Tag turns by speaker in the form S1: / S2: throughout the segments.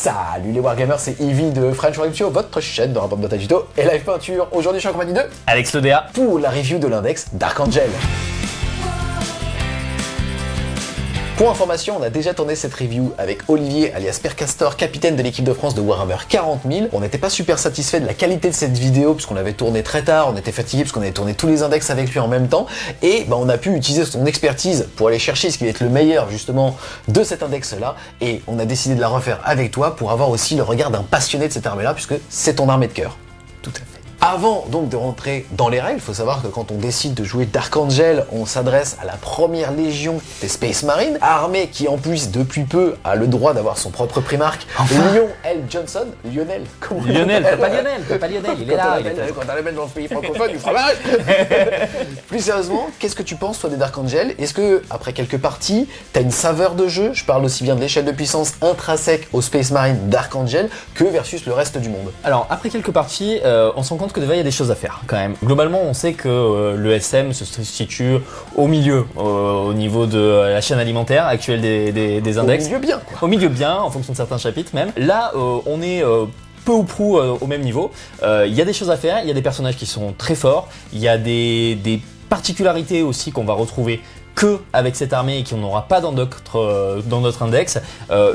S1: Salut les Wargamers, c'est Yvi de French Wargame Studio, votre chaîne de rapport de bataille tuto et live peinture. Aujourd'hui, je suis en compagnie de
S2: Alex Lodéa
S1: pour la review de l'index Dark Angel. Pour information, on a déjà tourné cette review avec Olivier alias Percastor, capitaine de l'équipe de France de Warhammer 40 000. On n'était pas super satisfait de la qualité de cette vidéo puisqu'on l'avait tournée très tard, on était fatigué puisqu'on avait tourné tous les index avec lui en même temps et on a pu utiliser son expertise pour aller chercher ce qui va être le meilleur justement de cet index là et on a décidé de la refaire avec toi pour avoir aussi le regard d'un passionné de cette armée là puisque c'est ton armée de cœur.
S2: Tout à fait.
S1: Avant donc de rentrer dans les règles, il faut savoir que quand on décide de jouer Dark Angel, on s'adresse à la première légion des Space Marines, armée qui en plus depuis peu a le droit d'avoir son propre primarque, Lionel L. Johnson, Lionel, comment
S2: Lionel, t'as pas Lionel, il est là.
S1: Quand on l'amène dans le pays francophone, du fromage. Plus sérieusement, qu'est-ce que tu penses toi des Dark Angel? Est-ce que après quelques parties, t'as une saveur de jeu? Je parle aussi bien de l'échelle de puissance intrinsèque aux Space Marines Dark Angel que versus le reste du monde.
S2: Alors après quelques parties, on se rend compte que déjà il y a des choses à faire quand même. Globalement, on sait que le SM se situe au milieu, au niveau de la chaîne alimentaire actuelle des index.
S1: Au milieu bien quoi.
S2: Au milieu bien, en fonction de certains chapitres même. Là, on est peu ou prou au même niveau. Il y a des choses à faire, il y a des personnages qui sont très forts, il y a des particularités aussi qu'on va retrouver que avec cette armée et qu'on n'aura pas dans notre index.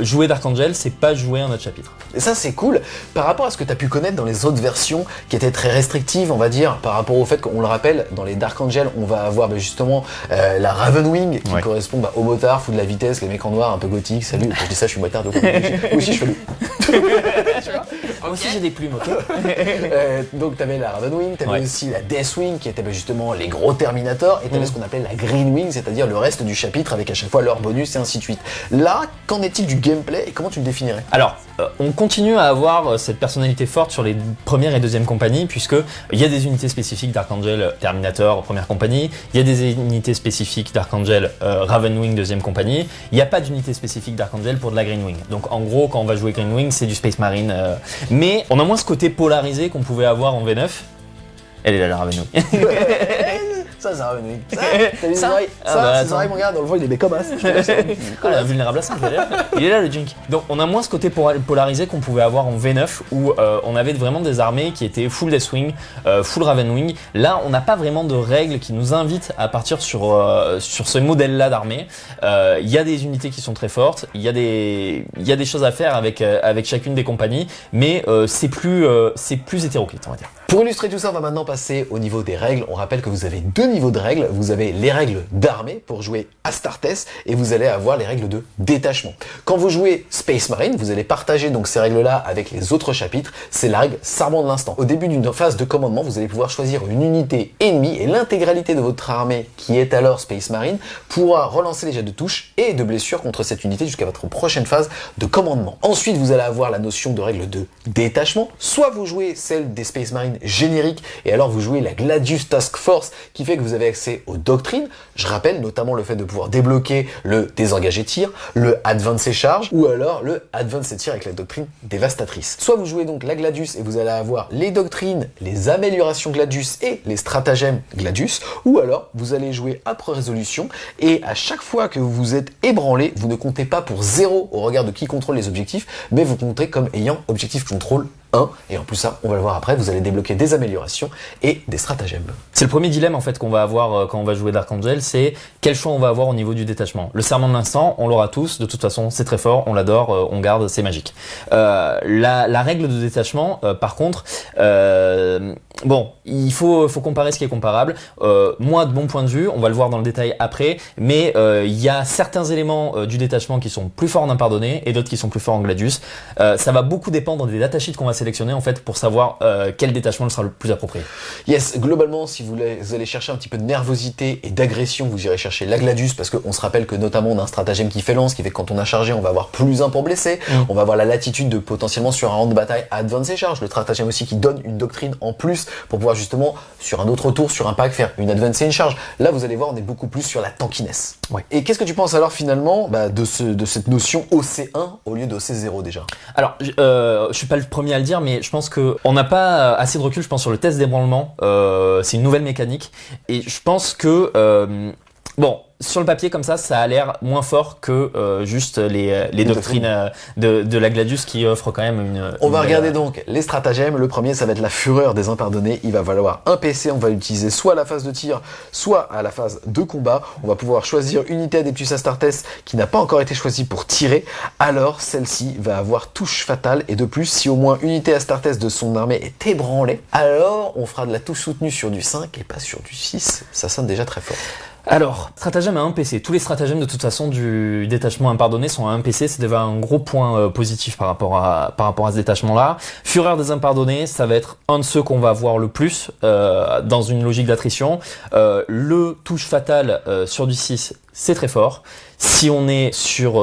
S2: Jouer Dark Angel, c'est pas jouer un autre chapitre.
S1: Et ça c'est cool, par rapport à ce que tu as pu connaître dans les autres versions qui étaient très restrictives on va dire, par rapport au fait qu'on le rappelle, dans les Dark Angel on va avoir justement la Ravenwing qui correspond au motard, fou de la vitesse, les mecs en noir un peu gothique, salut, quand je dis ça je suis motard, donc moi aussi je fais le...
S2: Moi aussi j'ai des plumes, ok.
S1: Donc t'avais la Ravenwing, t'avais aussi la Deathwing qui était justement les gros Terminators, et t'avais ce qu'on appelait la Greenwing, c'est-à-dire le reste du chapitre avec à chaque fois leur bonus et ainsi de suite. Là, qu'en est-il du gameplay et comment tu le définirais?
S2: Alors, on continue à avoir cette personnalité forte sur les premières et deuxième compagnies, puisque il y a des unités spécifiques Dark Angel Terminator première compagnie, il y a des unités spécifiques Dark Angel Ravenwing deuxième compagnie, il n'y a pas d'unité spécifique Dark Angel pour de la Greenwing. Donc en gros, quand on va jouer Greenwing, c'est du Space Marine, mais on a moins ce côté polarisé qu'on pouvait avoir en V9. Elle est là la Ravenwing.
S1: Ça, c'est Ravenwing. T'as vu ses oreilles? Ses oreilles, mon gars, dans le fond, il est comme as.
S2: Vulnérable à 5, il est là le Jink. Donc on a moins ce côté polarisé qu'on pouvait avoir en V9 où on avait vraiment des armées qui étaient full Deathwing, full Ravenwing. Là, on n'a pas vraiment de règles qui nous invitent à partir sur ce modèle-là d'armée. Il y a des unités qui sont très fortes, il y a des choses à faire avec chacune des compagnies, mais c'est plus hétéroclite, on va dire.
S1: Pour illustrer tout ça, on va maintenant passer au niveau des règles. On rappelle que vous avez deux niveaux de règles. Vous avez les règles d'armée pour jouer Astartes et vous allez avoir les règles de détachement. Quand vous jouez Space Marine, vous allez partager donc ces règles-là avec les autres chapitres. C'est la règle Sarment de l'instant. Au début d'une phase de commandement, vous allez pouvoir choisir une unité ennemie et l'intégralité de votre armée, qui est alors Space Marine, pourra relancer les jets de touche et de blessure contre cette unité jusqu'à votre prochaine phase de commandement. Ensuite, vous allez avoir la notion de règle de détachement. Soit vous jouez celle des Space Marines générique et alors vous jouez la Gladius Task Force qui fait que vous avez accès aux doctrines. Je rappelle notamment le fait de pouvoir débloquer le désengagé tir, le Advanced Charge ou alors le Advanced Tir avec la doctrine dévastatrice. Soit vous jouez donc la Gladius et vous allez avoir les doctrines, les améliorations Gladius et les stratagèmes Gladius, ou alors vous allez jouer après résolution et à chaque fois que vous êtes ébranlé, vous ne comptez pas pour 0 au regard de qui contrôle les objectifs, mais vous comptez comme ayant objectif contrôle 1, et en plus ça, on va le voir après, vous allez débloquer des améliorations et des stratagèmes.
S2: C'est le premier dilemme en fait qu'on va avoir quand on va jouer Dark Angel, c'est quel choix on va avoir au niveau du détachement. Le serment de l'instant, on l'aura tous, de toute façon c'est très fort, on l'adore, on garde, c'est magique. La règle de détachement, par contre, bon, il faut comparer ce qui est comparable. Moi, de mon point de vue, on va le voir dans le détail après, mais il y a certains éléments du détachement qui sont plus forts en impardonné et d'autres qui sont plus forts en Gladius. Ça va beaucoup dépendre des datasheets qu'on va sélectionner en fait pour savoir quel détachement sera le plus approprié.
S1: Yes, globalement, si vous allez chercher un petit peu de nervosité et d'agression, vous irez chercher la Gladius parce qu'on se rappelle que notamment on a un stratagème qui fait lance, qui fait que quand on a chargé, on va avoir plus 1 pour blesser, on va avoir la latitude de potentiellement sur un round de bataille Advanced Charge, le stratagème aussi qui donne une doctrine en plus pour pouvoir justement sur un autre tour, sur un pack, faire une Advanced Charge. Là, vous allez voir, on est beaucoup plus sur la tankiness.
S2: Ouais.
S1: Et qu'est-ce que tu penses alors finalement de cette notion OC1 au lieu d'OC0 déjà?
S2: Alors, je suis pas le premier à le dire, mais je pense que on n'a pas assez de recul, je pense, sur le test d'ébranlement. C'est une nouvelle mécanique et je pense que bon, sur le papier comme ça a l'air moins fort que juste les doctrines de la Gladius qui offrent quand même
S1: On va regarder donc les stratagèmes. Le premier, ça va être la fureur des impardonnés. Il va valoir un PC, on va l'utiliser soit à la phase de tir, soit à la phase de combat. On va pouvoir choisir une unité Adeptus Astartes qui n'a pas encore été choisie pour tirer. Alors celle-ci va avoir touche fatale, et de plus, si au moins une unité Astartes de son armée est ébranlée, alors on fera de la touche soutenue sur du 5 et pas sur du 6. Ça sonne déjà très fort.
S2: Alors, stratagème à 1 PC. Tous les stratagèmes de toute façon du détachement impardonné sont à 1 PC. C'est déjà un gros point positif par rapport à ce détachement-là. Fureur des impardonnés, ça va être un de ceux qu'on va voir le plus dans une logique d'attrition. Le touche fatale sur du 6, c'est très fort. Si on est sur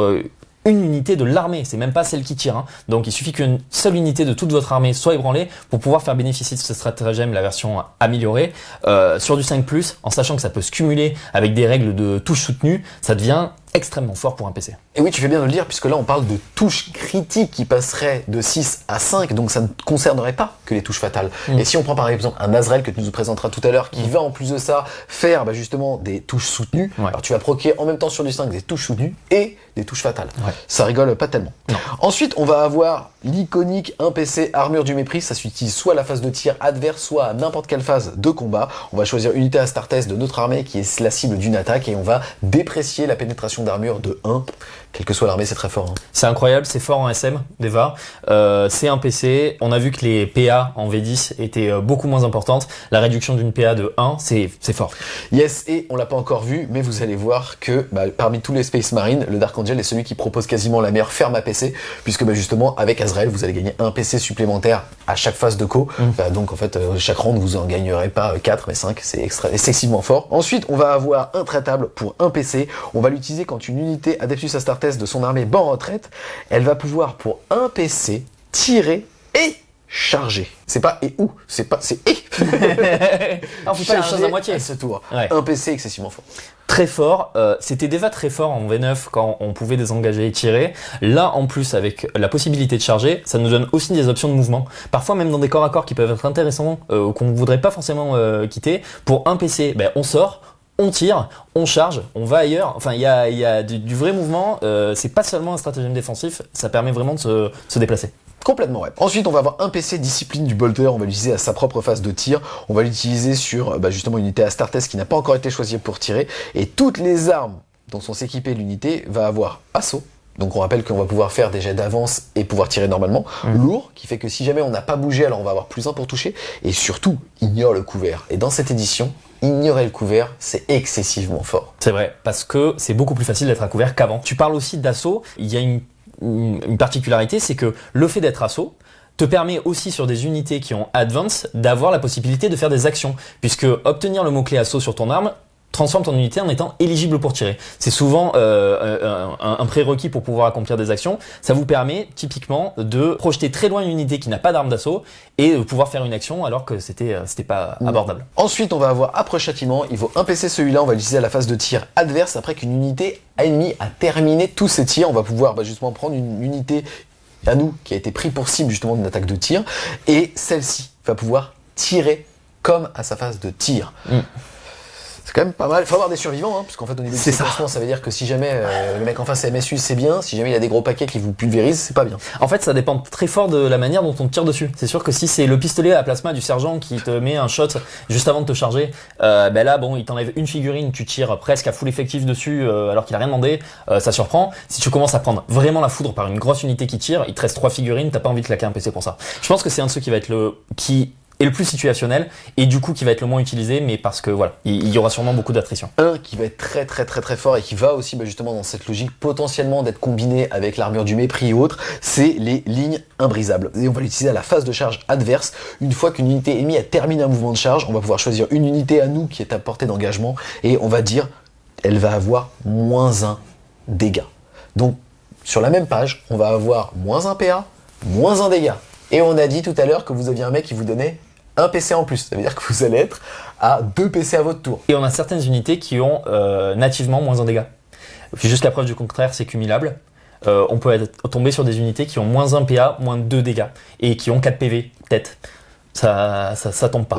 S2: une unité de l'armée, c'est même pas celle qui tire, hein. Donc il suffit qu'une seule unité de toute votre armée soit ébranlée pour pouvoir faire bénéficier de ce stratagème, la version améliorée, sur du 5+, en sachant que ça peut se cumuler avec des règles de touche soutenue, ça devient extrêmement fort pour un PC.
S1: Et oui, tu fais bien de le dire, puisque là on parle de touches critiques qui passeraient de 6 à 5, donc ça ne concernerait pas que les touches fatales. Et si on prend par exemple un Azrael que tu nous présenteras tout à l'heure, qui va en plus de ça faire justement des touches soutenues, alors tu vas proquer en même temps sur du 5 des touches soutenues et des touches fatales. Ça rigole pas tellement. Ensuite, on va avoir l'iconique 1 PC armure du mépris. Ça s'utilise soit à la phase de tir adverse, soit à n'importe quelle phase de combat. On va choisir une unité Astartes de notre armée qui est la cible d'une attaque, et on va déprécier la pénétration d'armure de 1. Quelle que soit l'armée, c'est très fort. Hein.
S2: C'est incroyable, c'est fort en SM, Deva. C'est un PC. On a vu que les PA en V10 étaient beaucoup moins importantes. La réduction d'une PA de 1, c'est fort.
S1: Yes, et on l'a pas encore vu, mais vous allez voir que parmi tous les Space Marines, le Dark Angel est celui qui propose quasiment la meilleure ferme à PC, puisque justement, avec Azrael, vous allez gagner un PC supplémentaire à chaque phase de co. Donc en fait, chaque round, vous en gagnerez pas 4, mais 5. C'est excessivement fort. Ensuite, on va avoir un traitable pour un PC. On va l'utiliser quand une unité Adeptus Astartes de son armée bat en retraite. Elle va pouvoir, pour un PC, tirer et charger. C'est pas et ou, c'est et.
S2: On fait pas les choses à moitié.
S1: À ce tour. Un PC excessivement fort.
S2: Très fort. C'était déjà très fort en V9 quand on pouvait désengager et tirer. Là, en plus, avec la possibilité de charger, ça nous donne aussi des options de mouvement. Parfois, même dans des corps à corps qui peuvent être intéressants, qu'on ne voudrait pas forcément quitter. Pour un PC, on sort, on tire, on charge, on va ailleurs. Enfin, il y a du vrai mouvement. C'est pas seulement un stratagème défensif, ça permet vraiment de se déplacer.
S1: Complètement, ouais. Ensuite, on va avoir un PC discipline du bolter. On va l'utiliser à sa propre phase de tir. On va l'utiliser sur justement une unité Astartes qui n'a pas encore été choisie pour tirer. Et toutes les armes dont sont s'équiper l'unité va avoir assaut. Donc on rappelle qu'on va pouvoir faire des jets d'avance et pouvoir tirer normalement. Lourd, qui fait que si jamais on n'a pas bougé, alors on va avoir +1 pour toucher. Et surtout, ignore le couvert. Et dans cette édition, ignorer le couvert, c'est excessivement fort.
S2: C'est vrai, parce que c'est beaucoup plus facile d'être à couvert qu'avant. Tu parles aussi d'assaut. Il y a une particularité, c'est que le fait d'être assaut te permet aussi sur des unités qui ont advance d'avoir la possibilité de faire des actions, puisque obtenir le mot-clé assaut sur ton arme transforme ton unité en étant éligible pour tirer. C'est souvent un prérequis pour pouvoir accomplir des actions. Ça vous permet typiquement de projeter très loin une unité qui n'a pas d'arme d'assaut et de pouvoir faire une action alors que c'était pas abordable.
S1: Ensuite, on va avoir Âpre Châtiment. Il vaut un PC celui-là. On va l'utiliser à la phase de tir adverse après qu'une unité ennemie a terminé tous ses tirs. On va pouvoir justement prendre une unité à nous qui a été pris pour cible justement d'une attaque de tir, et celle-ci va pouvoir tirer comme à sa phase de tir. C'est quand même pas mal. Il faut avoir des survivants, hein, parce qu'en fait, au niveau du déplacement, ça veut dire que si jamais le mec en face est MSU, c'est bien. Si jamais il a des gros paquets qui vous pulvérisent, c'est pas bien.
S2: En fait, ça dépend très fort de la manière dont on tire dessus. C'est sûr que si c'est le pistolet à plasma du sergent qui te met un shot juste avant de te charger, là, bon, il t'enlève une figurine, tu tires presque à full effectif dessus alors qu'il a rien demandé, ça surprend. Si tu commences à prendre vraiment la foudre par une grosse unité qui tire, il te reste 3 figurines, t'as pas envie de claquer un PC pour ça. Je pense que c'est un de ceux qui va être est le plus situationnel et du coup qui va être le moins utilisé, mais parce que voilà, il y aura sûrement beaucoup d'attrition.
S1: Un qui va être très très très très fort et qui va aussi justement dans cette logique potentiellement d'être combiné avec l'armure du mépris et autres, c'est les lignes imbrisables. Et on va l'utiliser à la phase de charge adverse. Une fois qu'une unité ennemie a terminé un mouvement de charge, on va pouvoir choisir une unité à nous qui est à portée d'engagement et on va dire elle va avoir -1 dégâts. Donc sur la même page, on va avoir -1 PA, -1 dégâts. Et on a dit tout à l'heure que vous aviez un mec qui vous donnait un PC en plus. Ça veut dire que vous allez être à 2 PC à votre tour.
S2: Et on a certaines unités qui ont nativement -1 dégâts. Juste la preuve du contraire, c'est cumulable. On peut tomber sur des unités qui ont -1 PA, -2 dégâts. Et qui ont 4 PV, tête. Ça tombe pas.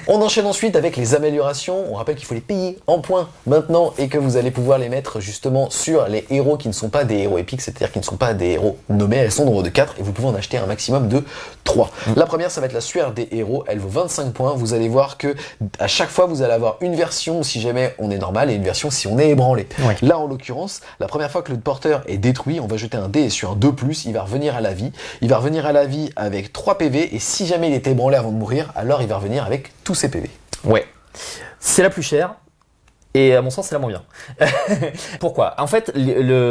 S1: On enchaîne ensuite avec les améliorations. On rappelle qu'il faut les payer en points maintenant et que vous allez pouvoir les mettre justement sur les héros qui ne sont pas des héros épiques, c'est-à-dire qui ne sont pas des héros nommés. Elles sont au nombre de 4 et vous pouvez en acheter un maximum de 3. La première, ça va être la sueur des héros. Elle vaut 25 points. Vous allez voir que à chaque fois, vous allez avoir une version si jamais on est normal et une version si on est ébranlé.
S2: Ouais.
S1: Là, en l'occurrence, la première fois que le porteur est détruit, on va jeter un dé et sur un 2+, il va revenir à la vie. Il va revenir à la vie avec 3 PV et si jamais il était ébranlé avant de mourir, alors il va revenir avec tous ses PV.
S2: Ouais. C'est la plus chère. Et à mon sens, c'est la moins bien. Pourquoi ? En fait,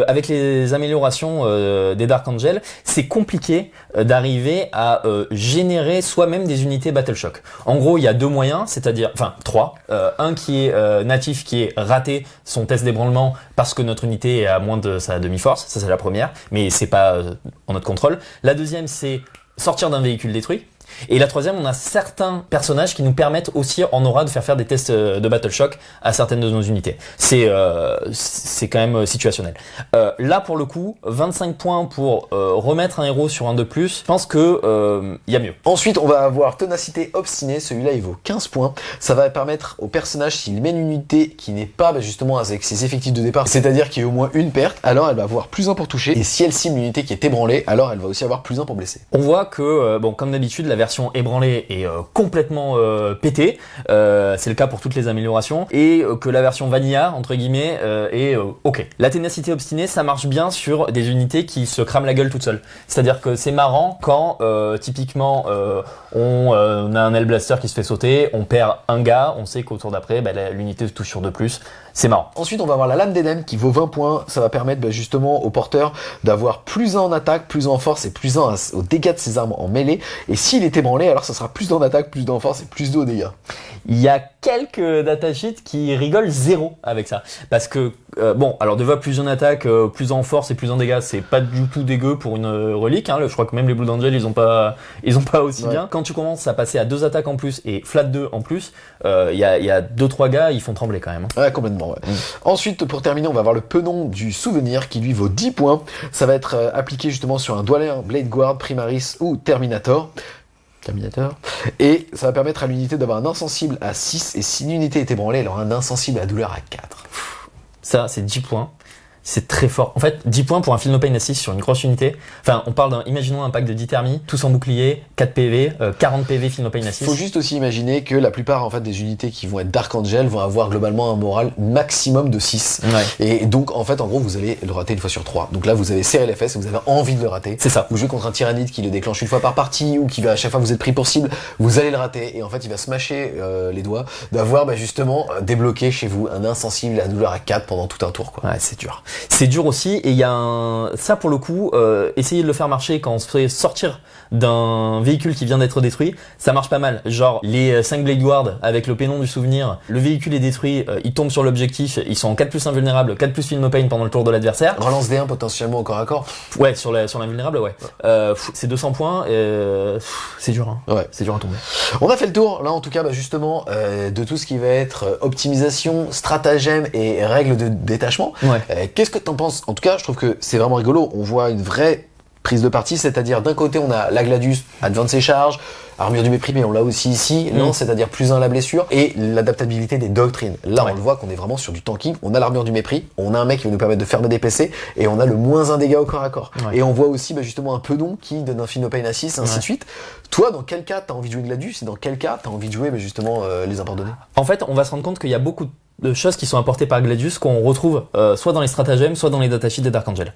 S2: avec les améliorations des Dark Angel, c'est compliqué d'arriver à générer soi-même des unités Battle Shock. En gros, il y a 2 moyens, c'est-à-dire, enfin 3. Un qui est natif, qui est raté son test d'ébranlement parce que notre unité est à moins de sa demi-force. Ça, c'est la première, mais c'est pas en notre contrôle. La deuxième, c'est sortir d'un véhicule détruit. Et la troisième, on a certains personnages qui nous permettent aussi en aura de faire des tests de Battle Shock à certaines de nos unités. C'est quand même situationnel. Là, pour le coup, 25 points pour remettre un héros sur un de plus, je pense que y a mieux.
S1: Ensuite, on va avoir Ténacité Obstinée. Celui-là, il vaut 15 points. Ça va permettre au personnage, s'il mène une unité qui n'est pas justement avec ses effectifs de départ, c'est-à-dire qu'il y a au moins une perte, alors elle va avoir plus 1 pour toucher. Et si elle cible une unité qui est ébranlée, alors elle va aussi avoir plus 1 pour blesser.
S2: On voit que, bon, comme d'habitude, la version ébranlée est complètement pétée. C'est le cas pour toutes les améliorations. Et que la version vanilla, entre guillemets, est ok. La ténacité obstinée, ça marche bien sur des unités qui se crament la gueule toutes seules. C'est-à-dire que c'est marrant quand, typiquement, on a un Hellblaster qui se fait sauter, on perd un gars, on sait qu'au tour d'après, l'unité touche sur 2+. C'est marrant.
S1: Ensuite, on va avoir la lame d'Éden qui vaut 20 points. Ça va permettre justement au porteur d'avoir plus 1 en attaque, plus 1 en force et plus 1 aux dégâts de ses armes en mêlée. Et s'il est ébranlé, alors ça sera plus 1 en attaque, plus 1 en force et plus 2 aux dégâts.
S2: Il y a quelques datasheets qui rigolent 0 avec ça. Parce que, bon, alors déjà plus en attaque, plus en force et plus en dégâts, c'est pas du tout dégueu pour une relique. Hein. Je crois que même les Blood Angel, ils ont pas aussi bien. Quand tu commences à passer à 2 attaques en plus et flat 2 en plus, il y a 2-3 gars, ils font trembler quand même.
S1: Ouais, complètement. Ouais. Ensuite, pour terminer, on va avoir le penon du souvenir qui lui vaut 10 points. Ça va être appliqué justement sur un Dweller, Blade Guard, Primaris ou Terminator. Et ça va permettre à l'unité d'avoir un insensible à 6 et si l'unité est ébranlée, elle aura un insensible à douleur à 4.
S2: Ça, c'est 10 points. C'est très fort. En fait, 10 points pour un Feel No Pain Assist sur une grosse unité. Enfin, on parle imaginons un pack de 10 thermies, tous en bouclier, 4 PV, 40 PV Feel No Pain Assist.
S1: Faut juste aussi imaginer que la plupart en fait des unités qui vont être Dark Angel vont avoir globalement un moral maximum de 6.
S2: Ouais.
S1: Et donc en fait en gros vous allez le rater une fois sur 3. Donc là vous avez serré les fesses et vous avez envie de le rater.
S2: C'est ça.
S1: Vous jouez contre un tyrannide qui le déclenche une fois par partie ou qui va à chaque fois vous êtes pris pour cible, vous allez le rater et en fait il va se mâcher les doigts d'avoir justement débloqué chez vous un insensible à douleur à 4 pendant tout un tour quoi.
S2: Ouais, c'est dur. C'est dur aussi. Et il y a ça pour le coup, essayer de le faire marcher quand on se fait sortir d'un véhicule qui vient d'être détruit, ça marche pas mal. Genre les 5 Blade Guard avec le pénon du souvenir, le véhicule est détruit, ils tombent sur l'objectif, ils sont en 4+ invulnérables, 4+ Feel No Pain pendant le tour de l'adversaire.
S1: Relance D1 potentiellement au corps à corps.
S2: Ouais, sur l'invulnérable, ouais. C'est 200 points, c'est dur, hein.
S1: Ouais.
S2: C'est dur à tomber.
S1: On a fait le tour, là en tout cas justement, de tout ce qui va être optimisation, stratagème et règles de détachement.
S2: Ouais.
S1: Qu'est-ce que t'en penses ? En tout cas, je trouve que c'est vraiment rigolo. On voit une vraie prise de parti, c'est-à-dire d'un côté on a la Gladius, Advance et charge, armure du mépris, mais on l'a aussi ici, lance, c'est-à-dire plus 1 la blessure, et l'adaptabilité des doctrines. Là, on le voit qu'on est vraiment sur du tanking, on a l'armure du mépris, on a un mec qui va nous permettre de fermer des PC, et on a le moins 1 dégât au corps à corps. Ouais. Et on voit aussi justement un penon qui donne un Feel No Pain à 6, ainsi de suite. Toi, dans quel cas t'as envie de jouer Gladius, et dans quel cas t'as envie de jouer justement les impardonnés ?
S2: En fait, on va se rendre compte qu'il y a beaucoup de choses qui sont apportées par Gladius qu'on retrouve soit dans les stratagèmes, soit dans les datasheets des Dark Angel.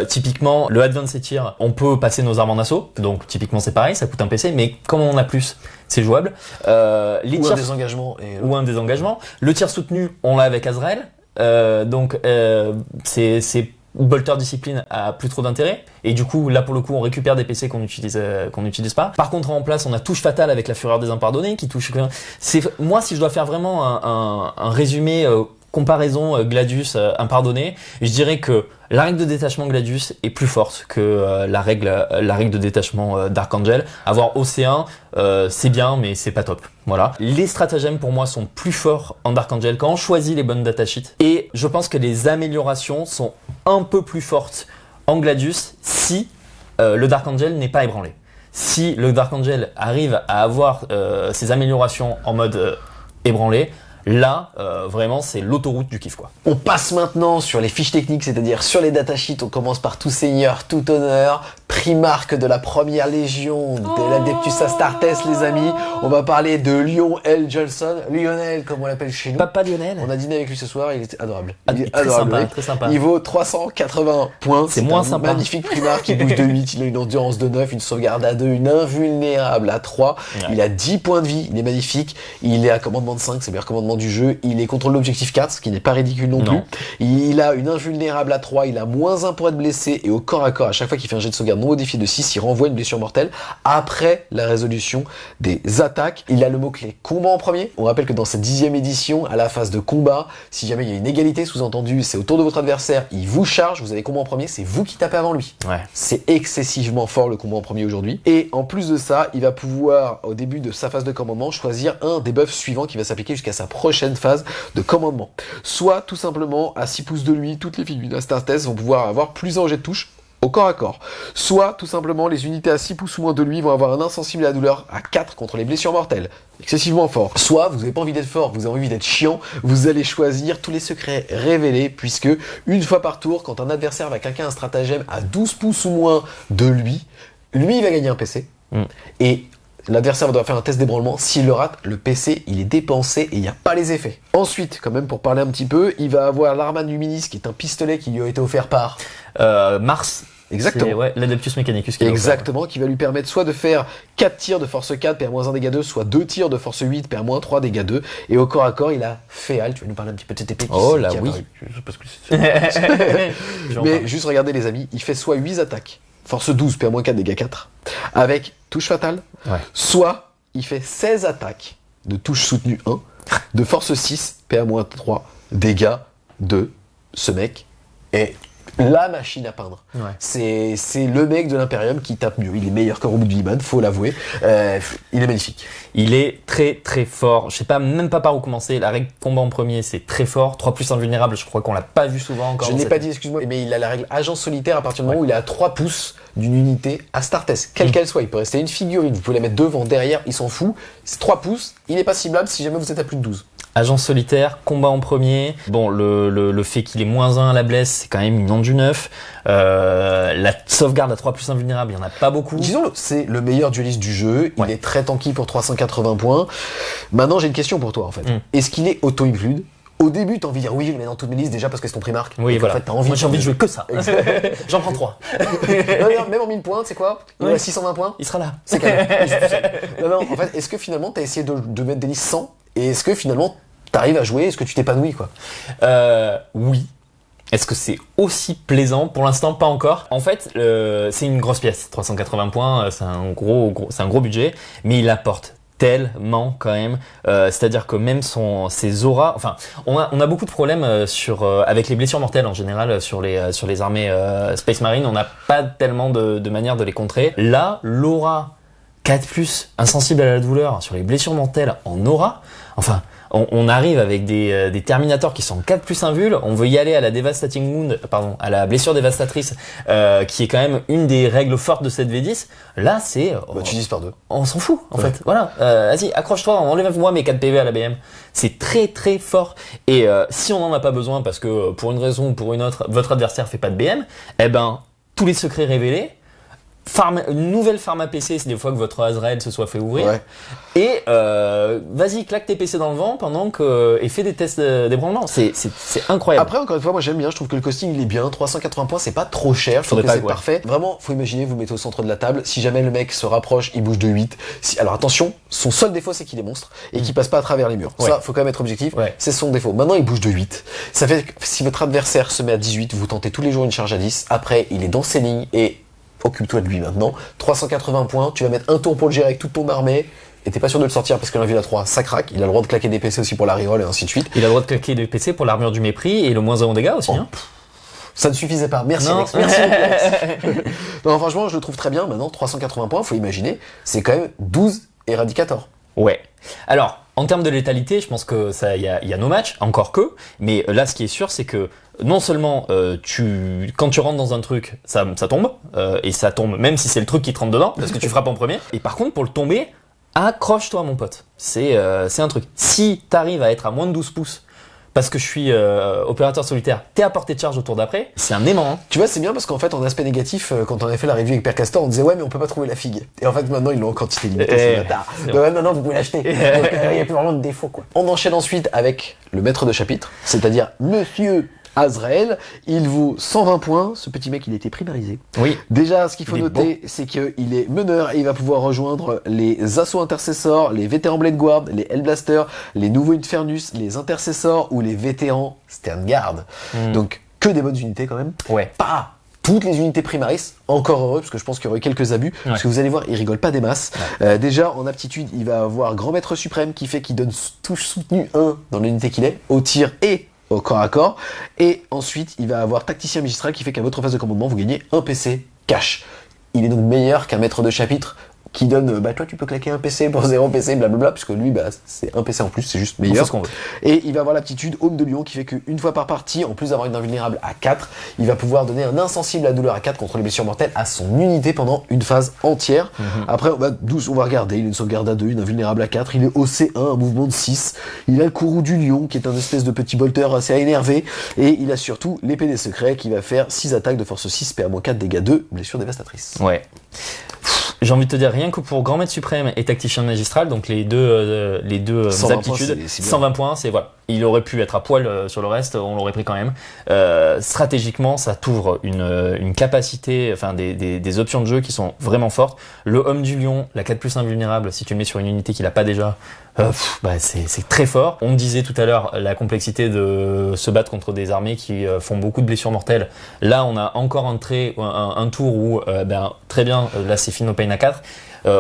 S2: Typiquement, le Advance et tir, on peut passer nos armes en assaut, donc typiquement c'est pareil, ça coûte un PC, mais comme on en a plus, c'est jouable. Les
S1: ou
S2: tirs,
S1: un désengagement.
S2: Ou un désengagement. Le tir soutenu, on l'a avec Azrael, donc c'est Bolter Discipline a plus trop d'intérêt et du coup là pour le coup on récupère des PC qu'on n'utilise pas. Par contre en place on a touche fatale avec la fureur des impardonnés qui touche. Moi si je dois faire vraiment un résumé comparaison Gladius impardonné, je dirais que la règle de détachement Gladius est plus forte que la règle de détachement Dark Angel. Avoir OC1 c'est bien mais c'est pas top. Voilà. Les stratagèmes pour moi sont plus forts en Dark Angel quand on choisit les bonnes datasheets et je pense que les améliorations sont un peu plus fortes en Gladius si le Dark Angel n'est pas ébranlé. Si le Dark Angel arrive à avoir ses améliorations en mode ébranlé, là, vraiment, c'est l'autoroute du kiff, quoi.
S1: On passe maintenant sur les fiches techniques, c'est-à-dire sur les datasheets. On commence par tout seigneur, tout honneur, Primarque de la première légion de l'Adeptus Astartes, les amis. On va parler de Lyon L. Johnson, Lionel, comme on l'appelle chez nous.
S2: Papa Lionel.
S1: On a dîné avec lui ce soir, il était adorable.
S2: Ah,
S1: Il est
S2: très
S1: adorable,
S2: sympa,
S1: mec.
S2: très sympa.
S1: Il vaut 380 points.
S2: C'est moins
S1: un
S2: sympa.
S1: Magnifique Primarque qui bouge de 8, il a une endurance de 9, une sauvegarde à 2, une invulnérable à 3.
S2: Ouais.
S1: Il a 10 points de vie, il est magnifique. Il est à commandement de 5, c'est le meilleur commandement du jeu. Il est contrôle d'objectif 4, ce qui n'est pas ridicule non plus. Il a une invulnérable à 3, il a -1 pour être blessé et au corps à corps, à chaque fois qu'il fait un jet de sauvegarde non modifié de 6, il renvoie une blessure mortelle après la résolution des attaques. Il a le mot-clé combat en premier. On rappelle que dans cette 10e édition, à la phase de combat, si jamais il y a une égalité, sous-entendu, c'est au tour de votre adversaire, il vous charge, vous avez combat en premier, c'est vous qui tapez avant lui.
S2: Ouais.
S1: C'est excessivement fort le combat en premier aujourd'hui. Et en plus de ça, il va pouvoir, au début de sa phase de commandement, choisir un des buffs suivants qui va s'appliquer jusqu'à sa prochaine phase de commandement. Soit tout simplement, à 6 pouces de lui, toutes les figurines d'Astartes vont pouvoir avoir plus un jet de touche au corps à corps. Soit, tout simplement, les unités à 6 pouces ou moins de lui vont avoir un insensible à la douleur à 4 contre les blessures mortelles. Excessivement fort. Soit, vous n'avez pas envie d'être fort, vous avez envie d'être chiant, vous allez choisir tous les secrets révélés, puisque, une fois par tour, quand un adversaire va claquer un stratagème à 12 pouces ou moins de lui, il va gagner un PC. Et l'adversaire va devoir faire un test d'ébranlement. S'il le rate, le PC, il est dépensé et il n'y a pas les effets. Ensuite, quand même, pour parler un petit peu, il va avoir l'Arma Luminis, qui est un pistolet qui lui a été offert par...
S2: Mars.
S1: Exactement.
S2: C'est, ouais, l'Adeptus Mechanicus qui
S1: Exactement, qui va lui permettre soit de faire 4 tirs de force 4, PR-1 dégâts 2, soit 2 tirs de force 8, PR-3 dégâts 2. Et au corps à corps, il a Féal. Tu vas nous parler un petit peu de cette épée qui
S2: Oh là,
S1: qui est
S2: oui.
S1: apparue. Je sais pas ce que c'est. Mais juste regardez les amis, il fait soit 8 attaques, force 12, PR-4 dégâts 4, avec touche fatale, soit il fait 16 attaques de touche soutenue 1, de force 6, PR-3 dégâts 2. Ce mec est la machine à peindre.
S2: Ouais.
S1: C'est le mec de l'Imperium qui tape mieux. Il est meilleur que Robout Liman, faut l'avouer. Il est magnifique.
S2: Il est très très fort. Je sais pas même pas par où commencer. La règle combat en premier, c'est très fort. 3+ invulnérable, je crois qu'on l'a pas vu souvent encore.
S1: Je ne l'ai pas dit, excuse-moi, mais il a la règle agent solitaire à partir du moment où il est à 3 pouces d'une unité Astartes, quelle qu'elle soit. Il peut rester une figurine, vous pouvez la mettre devant, derrière, il s'en fout. C'est 3 pouces, il n'est pas ciblable si jamais vous êtes à plus de 12.
S2: Agent solitaire, combat en premier. Bon, le fait qu'il ait -1 à la blesse, c'est quand même une onde du 9. La sauvegarde à 3+ invulnérable, il y en a pas beaucoup.
S1: Disons, c'est le meilleur dueliste du jeu. Il est très tanky pour 380 points. Maintenant, j'ai une question pour toi, en fait. Est-ce qu'il est auto-include? Au début, t'as envie de dire oui, je le mets dans toutes mes listes déjà parce que c'est ton Primarque.
S2: Oui, voilà.
S1: En fait, t'as envie.
S2: Moi, j'ai envie de jouer que ça. J'en prends 3.
S1: Non, même en 1000 points, c'est quoi? Il est à 620 points.
S2: Il sera là.
S1: C'est quand même. Non, en fait, est-ce que finalement, t'as essayé de mettre des listes 100? Et est-ce que finalement, t'arrives à jouer? Est-ce que tu t'épanouis, quoi?
S2: Oui. Est-ce que c'est aussi plaisant? Pour l'instant, pas encore. En fait, c'est une grosse pièce. 380 points, c'est un gros budget, mais il apporte tellement quand même. C'est-à-dire que même ses auras, enfin, on a beaucoup de problèmes avec les blessures mortelles en général sur les armées Space Marine. On n'a pas tellement de manière de les contrer. Là, l'aura 4+, insensible à la douleur sur les blessures mortelles en aura. Enfin, on arrive avec des Terminators qui sont 4+ invul, on veut y aller à la Devastating Wound, à la blessure dévastatrice, qui est quand même une des règles fortes de cette V10. Là, c'est...
S1: tu dises par 2.
S2: On s'en fout, en fait. Voilà. Vas-y, accroche-toi, enlève-moi mes 4 PV à la BM. C'est très très fort. Et si on n'en a pas besoin, parce que pour une raison ou pour une autre, votre adversaire fait pas de BM, eh ben, tous les secrets révélés, une nouvelle pharma PC, c'est des fois que votre Azrael se soit fait ouvrir. Ouais. Et vas-y, claque tes PC dans le vent et fais des tests d'ébranlement. C'est incroyable.
S1: Après, encore une fois, moi j'aime bien, je trouve que le costing il est bien. 380 points, c'est pas trop cher. Je trouve que c'est parfait. Vraiment, faut imaginer, vous mettez au centre de la table. Si jamais le mec se rapproche, il bouge de 8. Alors attention, son seul défaut c'est qu'il est monstre et qu'il passe pas à travers les murs. Ouais. Ça, faut quand même être objectif. Ouais. C'est son défaut. Maintenant, il bouge de 8. Ça fait que si votre adversaire se met à 18, vous tentez tous les jours une charge à 10. Après, il est dans ses lignes et occupe-toi de lui maintenant. 380 points, tu vas mettre un tour pour le gérer avec toute ton armée, et t'es pas sûr de le sortir parce que l'invul à 3, ça craque. Il a le droit de claquer des PC aussi pour la reroll et ainsi de suite.
S2: Il a le droit de claquer des PC pour l'armure du mépris et le -1 en dégâts aussi. Hein.
S1: Ça ne suffisait pas. Merci Alex. Merci Alex. Non, franchement, je le trouve très bien. Maintenant, 380 points, faut imaginer, c'est quand même 12 Eradicator.
S2: Ouais. Alors, en termes de létalité, je pense que ça, y a no match, encore que. Mais là, ce qui est sûr, c'est que non seulement quand tu rentres dans un truc, ça tombe, et ça tombe même si c'est le truc qui te rentre dedans, parce que tu frappes en premier. Et par contre, pour le tomber, accroche-toi mon pote. C'est un truc. Si t'arrives à être à moins de 12 pouces, parce que je suis opérateur solitaire, t'es à portée de charge au tour d'après, c'est un aimant. Hein.
S1: Tu vois, c'est bien parce qu'en fait, en aspect négatif, quand on avait fait la review avec Père Castor, on disait ouais, mais on peut pas trouver la figue. Et en fait, maintenant, ils l'ont en quantité limitée, c'est bâtard. Donc, ouais, maintenant, vous pouvez l'acheter. Donc, il y a plus vraiment de défaut, quoi. On enchaîne ensuite avec le maître de chapitre, c'est-à-dire Monsieur Azrael. Il vaut 120 points. Ce petit mec, il a été primarisé.
S2: Oui.
S1: Déjà, ce qu'il faut noter, c'est qu'il est meneur et il va pouvoir rejoindre les assauts intercessors, les vétérans Blade Guard, les Hellblasters, les nouveaux Infernus, les intercessors ou les vétérans Sternguard. Donc, que des bonnes unités quand même.
S2: Ouais.
S1: Pas toutes les unités primaris, encore heureux, parce que je pense qu'il y aurait eu quelques abus, parce que vous allez voir, il rigole pas des masses. Déjà, en aptitude, il va avoir Grand Maître Suprême, qui fait qu'il donne touche soutenue 1 dans l'unité qu'il est, au tir et au corps à corps. Et ensuite, il va avoir Tacticien Magistral, qui fait qu'à votre phase de commandement, vous gagnez un PC cash. Il est donc meilleur qu'un maître de chapitre qui donne, toi tu peux claquer un PC pour 0 PC, blablabla, puisque lui, c'est un PC en plus, c'est juste meilleur.
S2: On fait ce qu'on veut.
S1: Et il va avoir l'aptitude Aume de Lion, qui fait qu'une fois par partie, en plus d'avoir une invulnérable à 4, il va pouvoir donner un insensible à douleur à 4 contre les blessures mortelles à son unité pendant une phase entière. Après, on va regarder, il a une sauvegarde à 2, une invulnérable à 4, il est au C1, un mouvement de 6, il a le courroux du lion, qui est un espèce de petit bolter assez énervé, et il a surtout l'épée des secrets, qui va faire 6 attaques de force 6, PA-4, dégâts 2, blessures dévastatrices.
S2: Ouais. J'ai envie de te dire, rien que pour Grand Maître Suprême et Tacticien Magistral, donc les deux aptitudes,
S1: c'est
S2: 120 points, c'est voilà. Il aurait pu être à poil sur le reste, on l'aurait pris quand même. Stratégiquement, ça t'ouvre une capacité, enfin des options de jeu qui sont vraiment fortes. Le Homme du Lion, la 4+ invulnérable, si tu le mets sur une unité qu'il a pas déjà, c'est très fort. On me disait tout à l'heure la complexité de se battre contre des armées qui font beaucoup de blessures mortelles. Là, on a encore un tour où très bien, là c'est Fin No Pain à 4.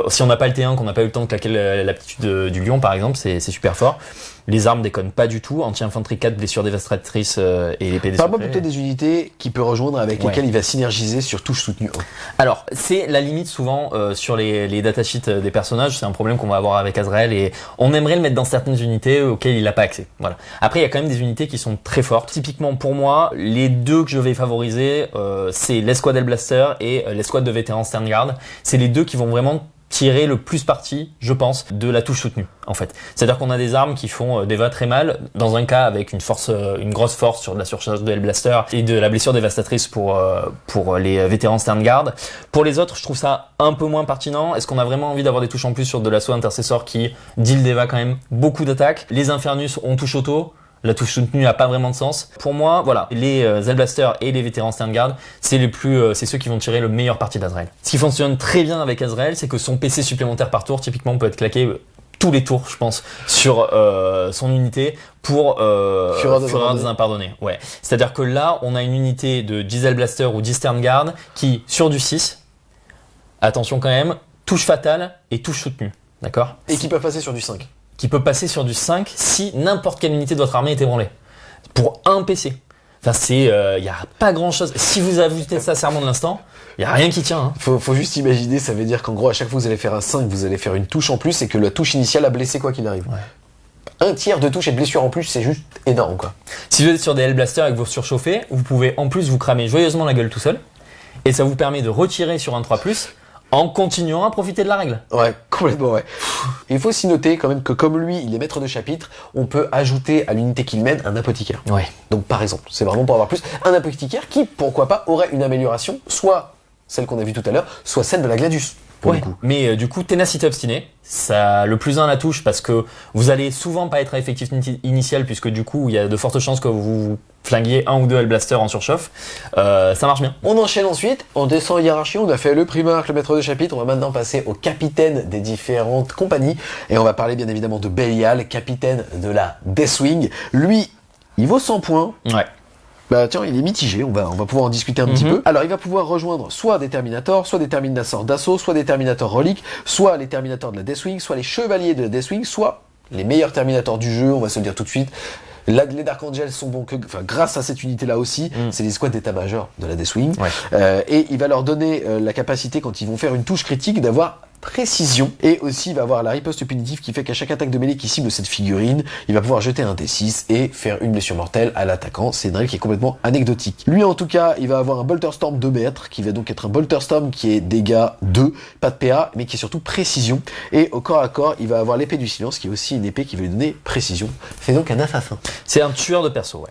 S2: Si on n'a pas le T1, qu'on n'a pas eu le temps de claquer l'aptitude du lion par exemple, c'est super fort. Les armes déconnent pas du tout. Anti-infanterie 4, blessures dévastatrices et l'épée des secrets.
S1: Parle-moi plutôt des unités qu'il peut rejoindre avec lesquelles il va synergiser sur touche soutenue 1.
S2: Alors, c'est la limite souvent sur les datasheets des personnages. C'est un problème qu'on va avoir avec Azrael et on aimerait le mettre dans certaines unités auxquelles il n'a pas accès. Voilà. Après, il y a quand même des unités qui sont très fortes. Typiquement pour moi, les deux que je vais favoriser, c'est l'escouade Hellblaster et l'escouade de vétérans Sternguard. C'est les deux qui vont vraiment tirer le plus parti, je pense, de la touche soutenue, en fait. C'est-à-dire qu'on a des armes qui font des va très mal, dans un cas avec une grosse force sur de la surcharge de Hellblaster et de la blessure dévastatrice pour les vétérans Sternguard. Pour les autres, je trouve ça un peu moins pertinent. Est-ce qu'on a vraiment envie d'avoir des touches en plus sur de l'assaut intercessor qui deal des va quand même beaucoup d'attaques? Les Infernus ont touche auto. La touche soutenue n'a pas vraiment de sens. Pour moi, voilà, les Hellblasters et les vétérans Sternguard, c'est ceux qui vont tirer le meilleur parti d'Azrael. Ce qui fonctionne très bien avec Azrael, c'est que son PC supplémentaire par tour, typiquement, peut être claqué tous les tours, je pense, sur son unité pour Fureur des Impardonnés. Ouais. C'est-à-dire que là, on a une unité de 10 Hellblaster ou 10 Sternguard qui, sur du 6, attention quand même, touche fatale et touche soutenue. D'accord?
S1: Et qui peuvent passer sur du 5.
S2: Qui peut passer sur du 5 si n'importe quelle unité de votre armée est ébranlée. Pour un PC. Enfin, y a pas grand chose. Si vous ajoutez ça serment de l'instant, y a rien qui tient, hein.
S1: Faut juste imaginer, ça veut dire qu'en gros, à chaque fois que vous allez faire un 5, vous allez faire une touche en plus et que la touche initiale a blessé quoi qu'il arrive. Ouais. Un tiers de touche et de blessure en plus, c'est juste énorme, quoi.
S2: Si vous êtes sur des Hellblasters et que vous surchauffez, vous pouvez en plus vous cramer joyeusement la gueule tout seul. Et ça vous permet de retirer sur un 3+, en continuant à profiter de la règle.
S1: Ouais, complètement, ouais. Il faut aussi noter quand même que comme lui, il est maître de chapitre, on peut ajouter à l'unité qu'il mène un apothicaire.
S2: Ouais.
S1: Donc par exemple, c'est vraiment pour avoir plus, un apothicaire qui, pourquoi pas, aurait une amélioration, soit celle qu'on a vue tout à l'heure, soit celle de la Gladius.
S2: Ouais. Mais du coup, ténacité obstinée, ça le plus 1 à la touche parce que vous allez souvent pas être à effectif initial puisque du coup, il y a de fortes chances que vous flinguiez 1 ou 2 Hellblaster en surchauffe. Ça marche bien.
S1: On enchaîne ensuite, on descend en hiérarchie, on a fait le primarque, le maître de chapitre, on va maintenant passer au capitaine des différentes compagnies et on va parler bien évidemment de Belial, capitaine de la Deathwing. Lui, il vaut 100 points.
S2: Ouais.
S1: Bah tiens, il est mitigé, on va pouvoir en discuter un petit peu. Alors il va pouvoir rejoindre soit des Terminators, soit des Terminators d'assaut, soit des Terminators reliques, soit les Terminators de la Deathwing, soit les Chevaliers de la Deathwing, soit les meilleurs Terminators du jeu, on va se le dire tout de suite. Les Dark Angels sont bons grâce à cette unité-là aussi, c'est les squads d'état-major de la Deathwing. Ouais. Et il va leur donner la capacité, quand ils vont faire une touche critique, d'avoir précision. Et aussi, il va avoir la riposte punitive qui fait qu'à chaque attaque de mêlée qui cible cette figurine, il va pouvoir jeter un D6 et faire une blessure mortelle à l'attaquant. C'est une règle qui est complètement anecdotique. Lui, en tout cas, il va avoir un Bolter Storm 2 mètres, qui va donc être un Bolter Storm qui est dégâts 2, pas de PA, mais qui est surtout précision. Et au corps à corps, il va avoir l'épée du silence, qui est aussi une épée qui va lui donner précision. C'est donc un assassin.
S2: C'est un tueur de perso, ouais.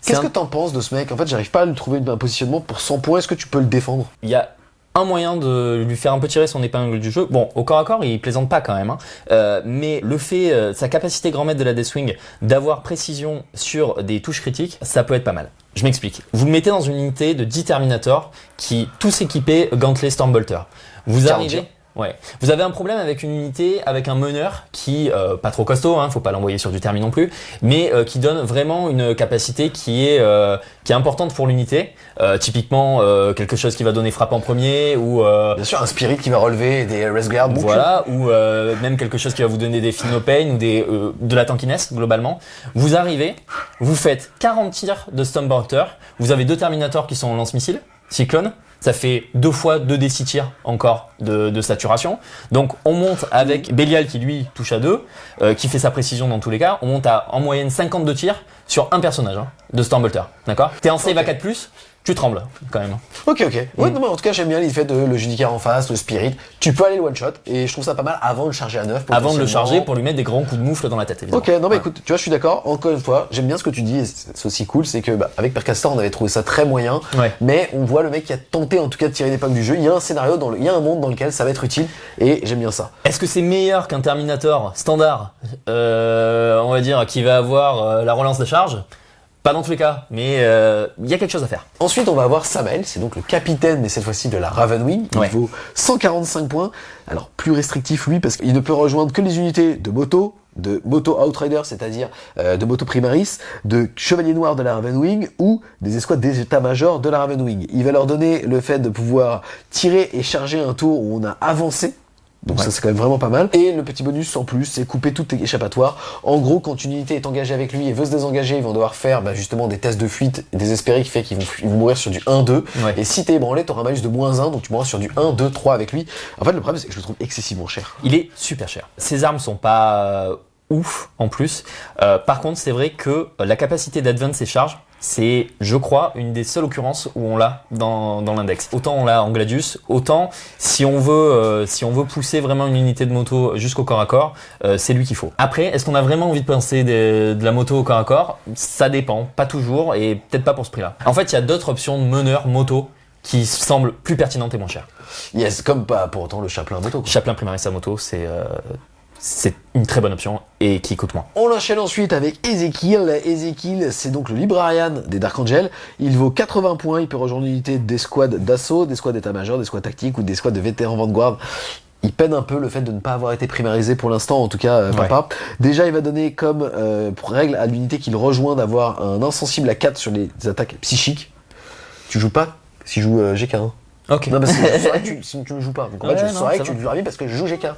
S1: Qu'est-ce que t'en penses de ce mec? En fait, j'arrive pas à lui trouver un positionnement pour 100 points. Est-ce que tu peux le défendre?
S2: Il y a un moyen de lui faire un peu tirer son épingle du jeu. Bon, au corps à corps, il plaisante pas quand même, hein. Mais le fait, sa capacité grand maître de la Deathwing d'avoir précision sur des touches critiques, ça peut être pas mal. Je m'explique. Vous le mettez dans une unité de 10 Terminator qui tous équipés gantelet Stormbolter. Vous arrivez... Ouais. Vous avez un problème avec une unité, avec un meneur qui, pas trop costaud, hein, faut pas l'envoyer sur du termi non plus, mais qui donne vraiment une capacité qui est importante pour l'unité. Typiquement, quelque chose qui va donner frappe en premier, ou
S1: bien sûr un spirit qui va relever des rest guard.
S2: Voilà, ou même quelque chose qui va vous donner des feel no pain ou de la tankiness globalement. Vous arrivez, vous faites 40 tirs de Stormbolter, vous avez 2 Terminators qui sont en lance-missiles, Cyclone. Ça fait 2 fois 2d6 tirs encore de saturation. Donc on monte avec Belial qui lui touche à 2, qui fait sa précision dans tous les cas. On monte à en moyenne 52 tirs sur un personnage de Stormbolter. D'accord? T'es en save à 4+, tu trembles quand même.
S1: Ok. Ouais, non, mais en tout cas, j'aime bien l'effet de le Judicaire en face, le Spirit. Tu peux aller le one-shot, et je trouve ça pas mal avant de le charger à 9.
S2: Avant de le charger pour lui mettre des grands coups de moufle dans la tête, évidemment.
S1: Ok, non, mais écoute, tu vois, je suis d'accord. Encore une fois, j'aime bien ce que tu dis, et c'est aussi cool, c'est que, avec Percastor, on avait trouvé ça très moyen. Ouais. Mais on voit le mec qui a tenté, en tout cas, de tirer l'épingle du jeu. Il y a un scénario, il y a un monde dans lequel ça va être utile, et j'aime bien ça.
S2: Est-ce que c'est meilleur qu'un Terminator standard, on va dire, qui va avoir la relance de charge? Pas dans tous les cas, mais il y a quelque chose à faire.
S1: Ensuite, on va avoir Samael, c'est donc le capitaine, mais cette fois-ci de la Ravenwing. Il vaut 145 points. Alors, plus restrictif, lui, parce qu'il ne peut rejoindre que les unités de moto Outrider, c'est-à-dire de moto Primaris, de Chevalier Noir de la Ravenwing ou des escouades des états-majors de la Ravenwing. Il va leur donner le fait de pouvoir tirer et charger un tour où on a avancé. Donc ça c'est quand même vraiment pas mal. Et le petit bonus en plus, c'est couper tout échappatoire. En gros, quand une unité est engagée avec lui et veut se désengager, ils vont devoir faire justement des tests de fuite désespérés qui fait qu'ils vont mourir sur du 1-2. Ouais. Et si t'es ébranlé, t'auras un malus de -1, donc tu mourras sur du 1, 2, 3 avec lui. En fait, le problème c'est que je le trouve excessivement cher.
S2: Il est super cher. Ses armes sont pas ouf en plus. Par contre, c'est vrai que la capacité d'advance et charge, c'est, je crois, une des seules occurrences où on l'a dans l'index. Autant on l'a en Gladius, autant si on veut pousser vraiment une unité de moto jusqu'au corps à corps, c'est lui qu'il faut. Après, est-ce qu'on a vraiment envie de penser de la moto au corps à corps? Ça dépend, pas toujours, et peut-être pas pour ce prix-là. En fait, il y a d'autres options de meneur moto qui semblent plus pertinentes et moins chères.
S1: Yes, comme pas pour autant le Chaplain moto.
S2: Chaplain Primaris à moto, c'est une très bonne option et qui coûte moins.
S1: On enchaîne ensuite avec Ezekiel. Ezekiel, c'est donc le Librarian des Dark Angel. Il vaut 80 points. Il peut rejoindre une unité d'escouade d'assaut, d'escouade d'état-major, d'escouade tactique ou d'escouade de vétérans Vanguard. Il peine un peu le fait de ne pas avoir été primarisé pour l'instant, en tout cas, papa. Déjà, il va donner comme pour règle à l'unité qu'il rejoint d'avoir un insensible à 4 sur les attaques psychiques. Tu joues pas s'il joue GK1.
S2: Ok.
S1: Non, parce que je saurais que tu ne joues pas. Donc en fait, je saurais que tu joueras bien parce que je joue GK.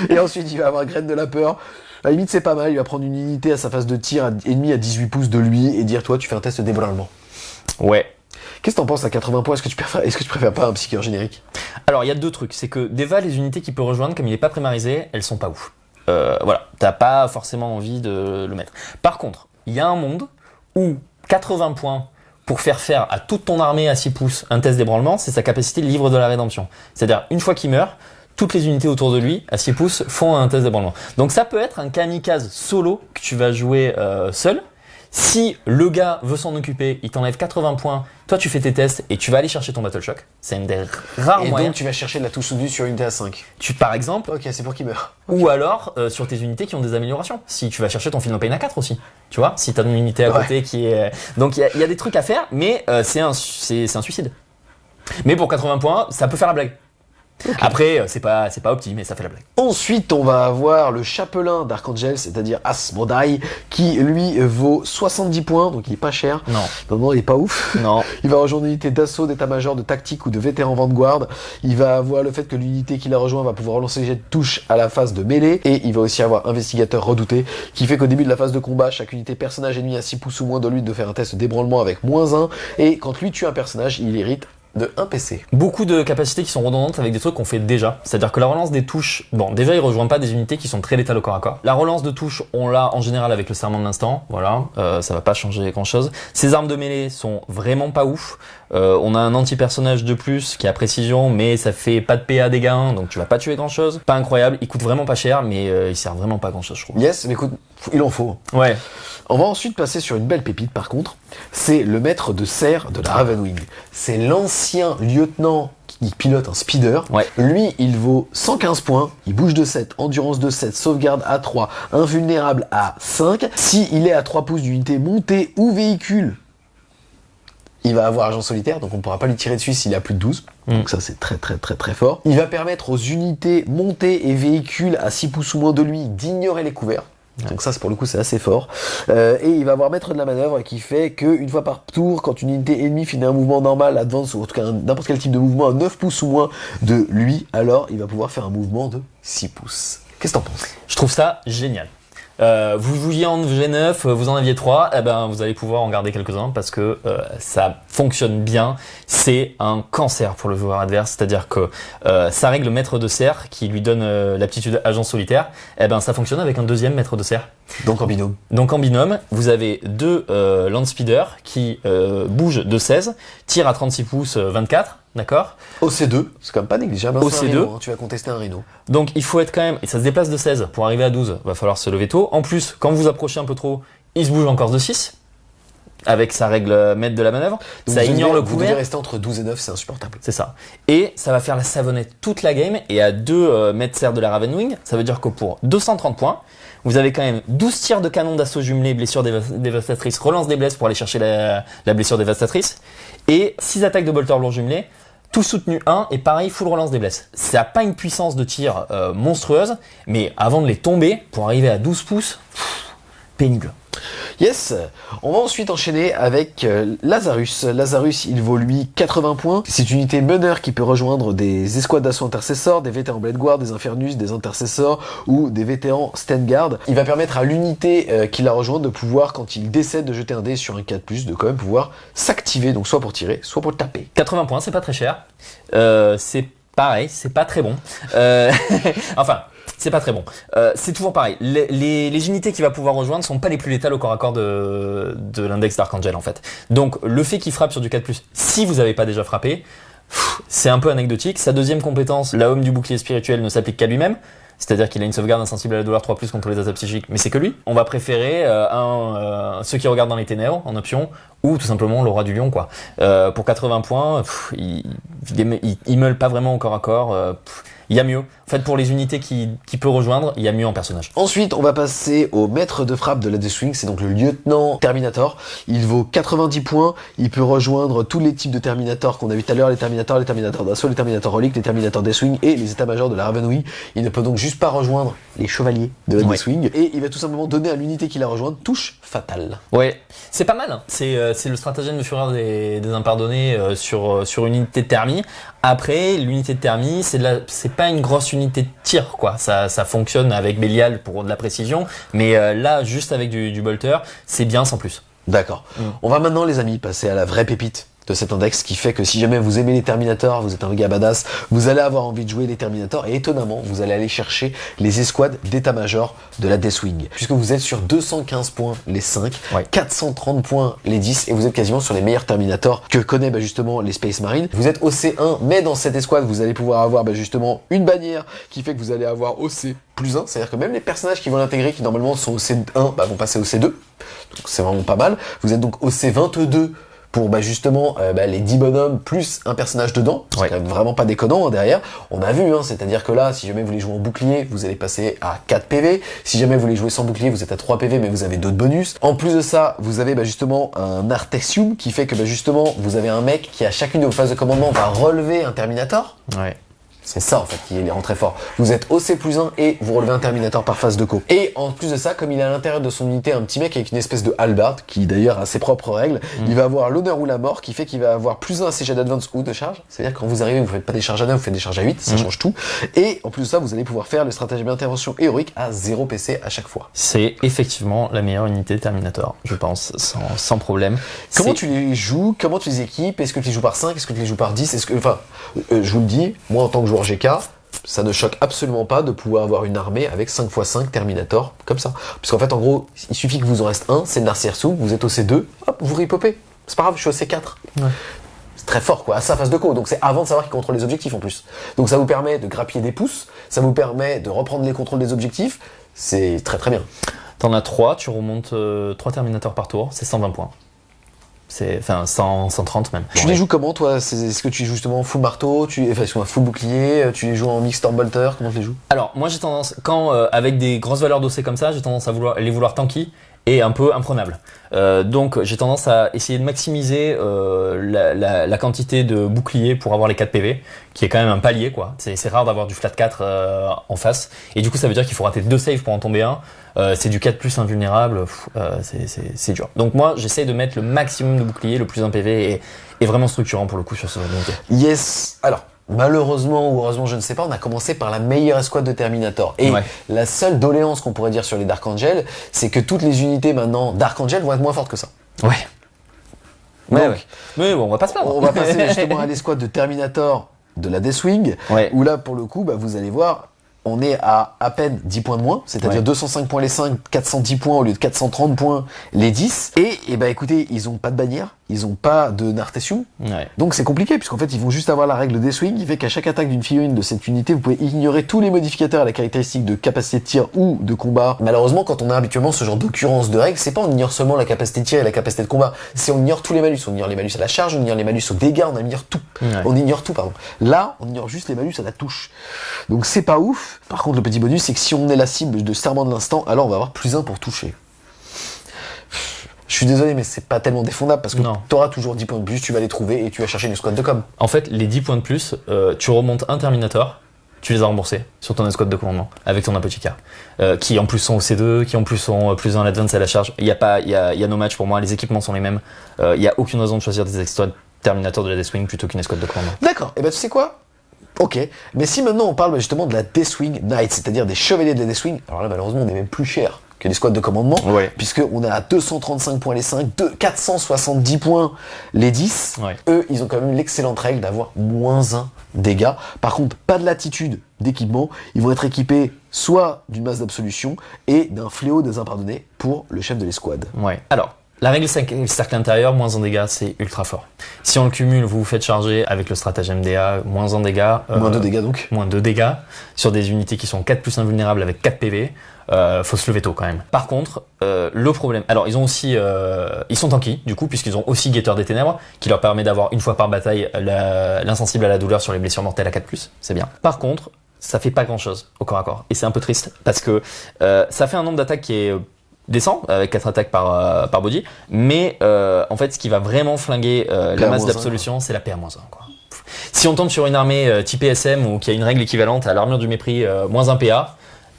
S1: Et ensuite, il va avoir Graine de la peur. À la limite, c'est pas mal. Il va prendre une unité à sa phase de tir ennemi à 18 pouces de lui et dire, toi, tu fais un test d'ébranlement.
S2: Ouais.
S1: Qu'est-ce que t'en penses à 80 points? Est-ce que tu préfères pas un psycheur générique?
S2: Alors, il y a deux trucs. C'est que déjà, les unités qu'il peut rejoindre, comme il est pas primarisé, elles sont pas ouf. Voilà. T'as pas forcément envie de le mettre. Par contre, il y a un monde où 80 points pour faire à toute ton armée à 6 pouces un test d'ébranlement, c'est sa capacité de livre de la rédemption. C'est-à-dire, une fois qu'il meurt, toutes les unités autour de lui, à 6 pouces, font un test d'ébranlement. Donc ça peut être un kamikaze solo que tu vas jouer seul. Si le gars veut s'en occuper, il t'enlève 80 points, toi tu fais tes tests et tu vas aller chercher ton Battle Shock. C'est une des rares moyens.
S1: Et donc tu vas chercher de la touche soudue sur une unité à 5.
S2: Par exemple.
S1: Ok, c'est pour qu'il meure.
S2: Ou alors sur tes unités qui ont des améliorations. Si tu vas chercher ton Feel No Pain à 4 aussi. Tu vois, si t'as une unité à côté qui est... Donc il y a des trucs à faire, mais c'est un suicide. Mais pour 80 points, ça peut faire la blague. Okay. Après, c'est pas opti, mais ça fait la blague.
S1: Ensuite, on va avoir le chapelain d'Archangel, c'est-à-dire Asmodai, qui lui vaut 70 points, donc il est pas cher. Non, il est pas ouf.
S2: Non.
S1: Il va rejoindre une unité d'assaut, d'état-major, de tactique ou de vétéran Vanguard. Il va avoir le fait que l'unité qu'il a rejoint va pouvoir relancer les jets de touche à la phase de mêlée. Et il va aussi avoir investigateur redouté, qui fait qu'au début de la phase de combat, chaque unité personnage ennemi à 6 pouces ou moins de lui de faire un test d'ébranlement avec -1. Et quand lui tue un personnage, il hérite de un PC.
S2: Beaucoup de capacités qui sont redondantes avec des trucs qu'on fait déjà. C'est-à-dire que la relance des touches, bon, déjà, il rejoint pas des unités qui sont très létales au corps à corps. La relance de touches, on l'a en général avec le serment de l'instant. Voilà, ça va pas changer grand-chose. Ces armes de mêlée sont vraiment pas ouf. On a un anti-personnage de plus qui a précision, mais ça fait pas de PA des gains, donc tu vas pas tuer grand-chose. Pas incroyable, il coûte vraiment pas cher, mais il sert vraiment pas grand-chose, je trouve.
S1: Yes, mais écoute, il en faut.
S2: Ouais.
S1: On va ensuite passer sur une belle pépite par contre, c'est le maître de serre de la Ravenwing. C'est l'ancien lieutenant qui pilote un speeder.
S2: Ouais.
S1: Lui, il vaut 115 points, il bouge de 7, endurance de 7, sauvegarde à 3, invulnérable à 5. Si il est à 3 pouces d'unité montée ou véhicule, il va avoir agent solitaire, donc on ne pourra pas lui tirer dessus s'il a plus de 12. Donc ça c'est très très très très fort. Il va permettre aux unités montées et véhicules à 6 pouces ou moins de lui d'ignorer les couverts. Donc ça, c'est pour le coup, c'est assez fort. Et il va avoir maître de la manœuvre qui fait qu'une fois par tour, quand une unité ennemie finit un mouvement normal, advance, ou en tout cas n'importe quel type de mouvement à 9 pouces ou moins de lui, alors il va pouvoir faire un mouvement de 6 pouces. Qu'est-ce que t'en penses?
S2: Je trouve ça génial. Vous vouliez en G9, vous en aviez 3, eh ben vous allez pouvoir en garder quelques-uns parce que ça fonctionne bien. C'est un cancer pour le joueur adverse, c'est-à-dire que sa règle maître de serre qui lui donne l'aptitude agent solitaire, eh ben ça fonctionne avec un deuxième maître de serre.
S1: Donc en binôme.
S2: Donc en binôme, vous avez deux land speeders qui bougent de 16, tirent à 36 pouces 24. D'accord.
S1: OC2, c'est quand même pas négligeable.
S2: OC2.
S1: Rhino, hein, tu vas contester un Rhino.
S2: Donc il faut être quand même, et ça se déplace de 16 pour arriver à 12, va falloir se lever tôt. En plus, quand vous approchez un peu trop, il se bouge encore de 6, avec sa règle maître de la manœuvre.
S1: Donc
S2: ça ignore le
S1: Vous devez
S2: couvert.
S1: rester entre 12 et 9, c'est insupportable.
S2: C'est ça. Et ça va faire la savonnette toute la game, et à 2 mètres serre de la Ravenwing, ça veut dire que pour 230 points, vous avez quand même 12 tirs de canon d'assaut jumelé, blessure dévastatrice, relance des blesses pour aller chercher la blessure dévastatrice, et 6 attaques de bolter lourd jumelé, tout soutenu 1, et pareil, full relance des blesses. Ça n'a pas une puissance de tir monstrueuse, mais avant de les tomber, pour arriver à 12 pouces, pénible.
S1: Yes, on va ensuite enchaîner avec Lazarus. Lazarus, il vaut lui 80 points. C'est une unité meneur qui peut rejoindre des escouades d'assaut intercesseurs, des vétérans Blade Guard, des Infernus, des intercesseurs ou des vétérans Stand Guard. Il va permettre à l'unité qui la rejoint de pouvoir, quand il décède de jeter un dé sur un 4+, de quand même pouvoir s'activer, donc soit pour tirer, soit pour taper.
S2: 80 points, c'est pas très cher. C'est pareil, c'est pas très bon. Enfin, c'est pas très bon. C'est toujours pareil. Les unités qu'il va pouvoir rejoindre sont pas les plus létales au corps à corps de l'index d'Archangel en fait. Donc le fait qu'il frappe sur du 4+, si vous avez pas déjà frappé, c'est un peu anecdotique. Sa deuxième compétence, la homme du bouclier spirituel, ne s'applique qu'à lui-même. C'est-à-dire qu'il a une sauvegarde insensible à la douleur 3+ contre les attaques psychiques, mais c'est que lui. On va préférer ceux qui regardent dans les ténèbres en option, ou tout simplement l'aura du lion quoi. Pour 80 points, il meule pas vraiment au corps à corps. Il y a mieux. En fait, pour les unités qui peut rejoindre, il y a mieux en personnage.
S1: Ensuite, on va passer au maître de frappe de la Deathwing, c'est donc le lieutenant Terminator. Il vaut 90 points, il peut rejoindre tous les types de Terminator qu'on a vu tout à l'heure, les Terminators d'assaut, les Terminators reliques, les Terminators Deathwing et les états-majors de la Ravenwing. Il ne peut donc juste pas rejoindre les chevaliers de la Deathwing, et il va tout simplement donner à l'unité qui la rejoint touche fatale.
S2: Ouais, c'est pas mal. Hein. C'est le stratagème de fureur des impardonnés sur une unité de thermie. Après, l'unité de thermie, c'est pas une grosse unité de tir, quoi. Ça fonctionne avec Bélial pour de la précision, mais là, juste avec du bolter, c'est bien sans plus.
S1: D'accord. On va maintenant, les amis, passer à la vraie pépite de cet index qui fait que si jamais vous aimez les Terminators, vous êtes un gars badass, vous allez avoir envie de jouer les Terminators et étonnamment, vous allez aller chercher les escouades d'état-major de la Deathwing. Puisque vous êtes sur 215 points les 5, 430 points les 10 et vous êtes quasiment sur les meilleurs Terminators que connaît justement les Space Marines. Vous êtes au C1, mais dans cette escouade, vous allez pouvoir avoir justement une bannière qui fait que vous allez avoir au C+1, c'est-à-dire que même les personnages qui vont l'intégrer, qui normalement sont au C1, vont passer au C2. Donc c'est vraiment pas mal. Vous êtes donc au C22 pour justement les 10 bonhommes plus un personnage dedans, c'est quand même vraiment pas déconnant derrière. On a vu, c'est-à-dire que là, si jamais vous voulez jouer en bouclier, vous allez passer à 4 PV. Si jamais vous voulez jouer sans bouclier, vous êtes à 3 PV, mais vous avez d'autres bonus. En plus de ça, vous avez justement un Artexium qui fait que justement, vous avez un mec qui à chacune de vos phases de commandement va relever un Terminator.
S2: Ouais.
S1: C'est ça en fait qui les rend très forts. Vous êtes OC+1 et vous relevez un Terminator par phase de co. Et en plus de ça, comme il a à l'intérieur de son unité un petit mec avec une espèce de hallebarde, qui d'ailleurs a ses propres règles, il va avoir l'honneur ou la mort, qui fait qu'il va avoir +1 à ses jets d'advance ou de charge. C'est-à-dire que quand vous arrivez, vous faites pas des charges à 9, vous faites des charges à 8, ça change tout. Et en plus de ça, vous allez pouvoir faire le stratagème d'intervention héroïque à 0 PC à chaque fois.
S2: C'est effectivement la meilleure unité Terminator, je pense, sans problème.
S1: Comment tu les joues? Comment tu les équipes? Est-ce que tu les joues par 5? Est-ce que tu les joues par 10? Je vous le dis, moi en tant que joueur GK, ça ne choque absolument pas de pouvoir avoir une armée avec 5x5 Terminator comme ça. Puisqu'en fait, en gros, il suffit que vous en reste un, c'est le Narcirsu, vous êtes au C2, hop, vous ripopez. C'est pas grave, je suis au C4.
S2: Ouais.
S1: C'est très fort, quoi, à sa phase de co. Donc c'est avant de savoir qui contrôle les objectifs en plus. Donc ça vous permet de grappiller des pouces, ça vous permet de reprendre les contrôles des objectifs. C'est très très bien.
S2: T'en as 3, tu remontes 3 Terminators par tour, c'est 120 points. C'est, 130 même.
S1: Tu les joues comment, toi? Est-ce que tu joues justement full marteau, full bouclier, tu les joues en mix Stormbolter? Comment tu les joues?
S2: Alors, moi j'ai tendance, quand avec des grosses valeurs d'OC comme ça, j'ai tendance à les vouloir tanky et un peu imprenables. Donc j'ai tendance à essayer de maximiser la quantité de boucliers pour avoir les 4 PV, qui est quand même un palier, quoi. C'est rare d'avoir du flat 4 en face. Et du coup, ça veut dire qu'il faut rater 2 saves pour en tomber un. C'est du 4+ invulnérable, c'est dur. Donc moi, j'essaye de mettre le maximum de boucliers, le plus 1 PV est vraiment structurant pour le coup sur ce genre d'unité.
S1: Yes. Alors, malheureusement ou heureusement, je ne sais pas, on a commencé par la meilleure escouade de Terminator. Et la seule doléance qu'on pourrait dire sur les Dark Angel, c'est que toutes les unités maintenant Dark Angel vont être moins fortes que ça.
S2: Ouais.
S1: Donc,
S2: Mais bon, on va pas se plaindre.
S1: on va passer justement à l'escouade de Terminator de la Deathwing, où là, pour le coup, vous allez voir, on est à peine 10 points de moins, c'est-à-dire 205 points les 5, 410 points au lieu de 430 points les 10. Et écoutez, ils ont pas de bannière, ils ont pas de Nartessium. Donc c'est compliqué, puisqu'en fait, ils vont juste avoir la règle des swings, qui fait qu'à chaque attaque d'une figurine de cette unité, vous pouvez ignorer tous les modificateurs à la caractéristique de capacité de tir ou de combat. Malheureusement, quand on a habituellement ce genre d'occurrence de règles, c'est pas on ignore seulement la capacité de tir et la capacité de combat, c'est on ignore tous les malus. On ignore les malus à la charge, on ignore les malus aux dégâts, on ignore tout. On ignore tout, pardon. Là, on ignore juste les malus à la touche. Donc c'est pas ouf. Par contre, le petit bonus, c'est que si on est la cible de serment de l'instant, alors on va avoir +1 pour toucher. Je suis désolé, mais c'est pas tellement défendable parce que t'auras toujours 10 points de plus, tu vas les trouver et tu vas chercher une squad de com.
S2: En fait, les 10 points de plus, tu remontes un Terminator, tu les as remboursés sur ton escouade de commandement avec ton apothicaire, qui en plus sont au C2, qui en plus sont +1 à l'advance à la charge. Il y a no match pour moi, les équipements sont les mêmes. Il y a aucune raison de choisir des escouades Terminator de la Deathwing plutôt qu'une escouade de commandement.
S1: D'accord. Et tu sais quoi? Ok, mais si maintenant on parle justement de la Deathwing Knight, c'est-à-dire des chevaliers de la Deathwing, alors là malheureusement on est même plus cher que les squads de commandement, puisqu'on est à 235 points les 5, 470 points les 10. Eux, ils ont quand même l'excellente règle d'avoir -1 dégâts. Par contre, pas de latitude d'équipement, ils vont être équipés soit d'une masse d'absolution et d'un fléau des impardonnés pour le chef de l'escouade.
S2: Alors, la règle cercle intérieur, -1 dégâts, c'est ultra fort. Si on le cumule, vous vous faites charger avec le stratagème DA, -1 dégâts.
S1: -2 dégâts donc.
S2: -2 dégâts sur des unités qui sont 4+ invulnérables avec 4 PV. Faut se lever tôt quand même. Par contre, le problème... Alors, ils ont aussi... ils sont tanky, du coup, puisqu'ils ont aussi Guetteur des Ténèbres, qui leur permet d'avoir une fois par bataille l'insensible à la douleur sur les blessures mortelles à 4+. C'est bien. Par contre, ça fait pas grand-chose au corps à corps. Et c'est un peu triste, parce que ça fait un nombre d'attaques qui est... descend avec 4 attaques par body, mais en fait ce qui va vraiment flinguer la masse d'absolution, c'est la PA-1 quoi. Si on tombe sur une armée type SM ou qui a une règle équivalente à l'armure du mépris -1 PA,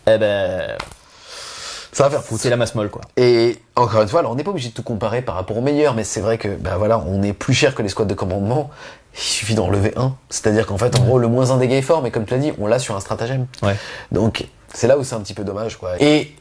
S1: ça va faire foutre.
S2: C'est la masse molle quoi.
S1: Et encore une fois, alors on n'est pas obligé de tout comparer par rapport aux meilleurs, mais c'est vrai que on est plus cher que les squads de commandement. Il suffit d'en lever un. C'est-à-dire qu'en fait, en gros, le -1 dégât est fort, mais comme tu l'as dit, on l'a sur un stratagème. Donc c'est là où c'est un petit peu dommage quoi. Et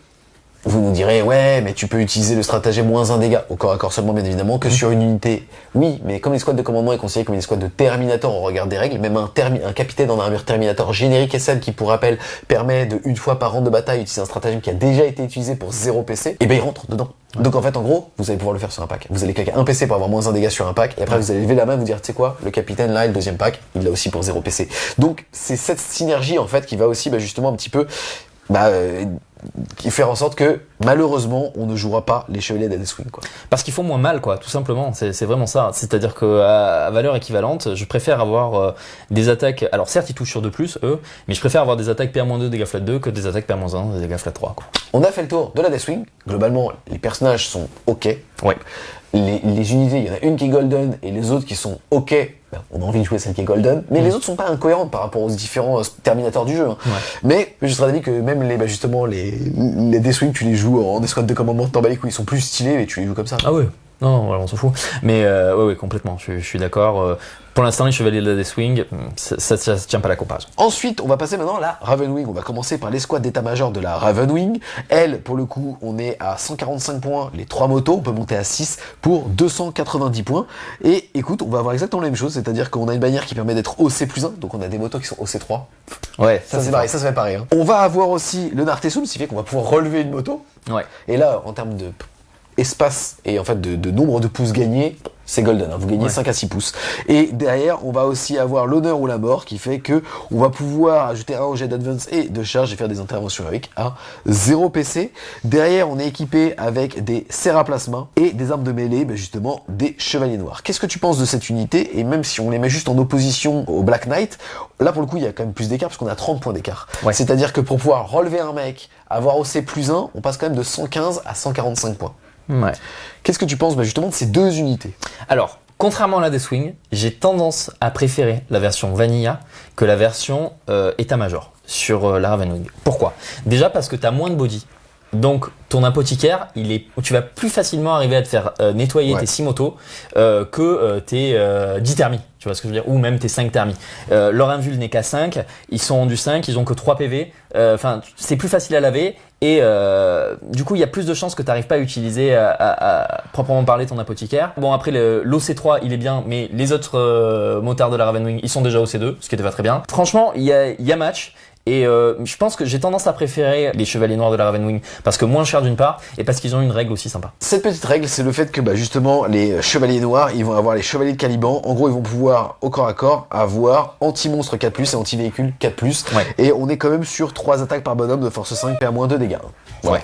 S1: vous nous direz, ouais, mais tu peux utiliser le stratagème -1 dégâts, au corps à corps seulement, bien évidemment, que sur une unité. Oui, mais comme les squads de commandement est considéré comme une squad de Terminator au regard des règles, même un capitaine en armure Terminator générique SL qui, pour rappel, permet de une fois par round de bataille utiliser un stratagème qui a déjà été utilisé pour 0 PC, et il rentre dedans. Donc en fait, en gros, vous allez pouvoir le faire sur un pack. Vous allez claquer un PC pour avoir -1 dégâts sur un pack, et après vous allez lever la main et vous dire, tu sais quoi, le capitaine là, le deuxième pack, il l'a aussi pour 0 PC. Donc c'est cette synergie en fait qui va aussi justement un petit peu qui faire en sorte que malheureusement on ne jouera pas les chevaliers d'Adeathwing, quoi.
S2: Parce qu'ils font moins mal, quoi, tout simplement. C'est vraiment ça. C'est-à-dire que à valeur équivalente, je préfère avoir des attaques. Alors certes, ils touchent sur 2+, eux, mais je préfère avoir des attaques PA-2 dégâts flat 2 que des attaques PA-1 dégâts flat 3, quoi.
S1: On a fait le tour de la Deathwing. Globalement, les personnages sont ok.
S2: Ouais.
S1: Les unités, il y en a une qui est golden et les autres qui sont ok. Ben, on a envie de jouer celle qui est golden, mais les autres sont pas incohérentes par rapport aux différents terminators du jeu. Hein.
S2: Ouais.
S1: Mais je serais d'avis que même justement les Deathwing, tu les joues en escouade de commandement, t'en bas les couilles, ils sont plus stylés, mais tu les joues comme ça.
S2: Ah oui. Non, voilà, on s'en fout. Mais ouais, complètement. Je suis d'accord. Pour l'instant, les chevaliers de la Deathwing, ça tient pas la comparaison.
S1: Ensuite, on va passer maintenant à la Ravenwing. On va commencer par l'escouade d'état-major de la Ravenwing. Elle, pour le coup, on est à 145 points, les 3 motos. On peut monter à 6 pour 290 points. Et écoute, on va avoir exactement la même chose, c'est-à-dire qu'on a une bannière qui permet d'être OC+1, donc on a des motos qui sont OC3.
S2: Ouais,
S1: Ça c'est pareil, ça fait pareil. Hein. On va avoir aussi le Nartesum, ce qui fait qu'on va pouvoir relever une moto.
S2: Ouais.
S1: Et là, en termes de espace et en fait de nombre de pouces gagnés, c'est golden, hein. Vous gagnez 5 à 6 pouces. Et derrière, on va aussi avoir l'honneur ou la mort qui fait que on va pouvoir ajouter un au jet d'advance et de charge et faire des interventions avec à 0 PC. Derrière, on est équipé avec des serraplasmas et des armes de mêlée, justement des chevaliers noirs. Qu'est-ce que tu penses de cette unité? Et même si on les met juste en opposition au Black Knight, là pour le coup, il y a quand même plus d'écart parce qu'on a 30 points d'écart. Ouais. C'est-à-dire que pour pouvoir relever un mec, avoir OC+1, on passe quand même de 115 à 145 points.
S2: Ouais.
S1: Qu'est-ce que tu penses justement de ces deux unités?
S2: Alors, contrairement à la Deathwing, j'ai tendance à préférer la version Vanilla que la version état-major sur la Ravenwing. Pourquoi? Déjà parce que tu as moins de body. Donc ton apothicaire, tu vas plus facilement arriver à te faire nettoyer tes 6 motos que tes 10 thermies. Tu vois ce que je veux dire? Ou même tes 5 thermies. Leur invul n'est qu'à 5, ils sont en du 5, ils ont que 3 PV. Enfin, c'est plus facile à laver. Et du coup, il y a plus de chances que tu n'arrives pas à utiliser à proprement parler ton apothicaire. Bon, après, l'OC3, il est bien, mais les autres motards de la Ravenwing, ils sont déjà OC2, ce qui était pas très bien. Franchement, il y a match. Et je pense que j'ai tendance à préférer les chevaliers noirs de la Ravenwing parce que moins cher d'une part et parce qu'ils ont une règle aussi sympa.
S1: Cette petite règle, c'est le fait que justement les chevaliers noirs, ils vont avoir les chevaliers de Caliban. En gros, ils vont pouvoir au corps à corps avoir anti-monstre 4+, et anti-véhicule 4+. Ouais. Et on est quand même sur 3 attaques par bonhomme de force 5 PA-2 dégâts.
S2: Ouais.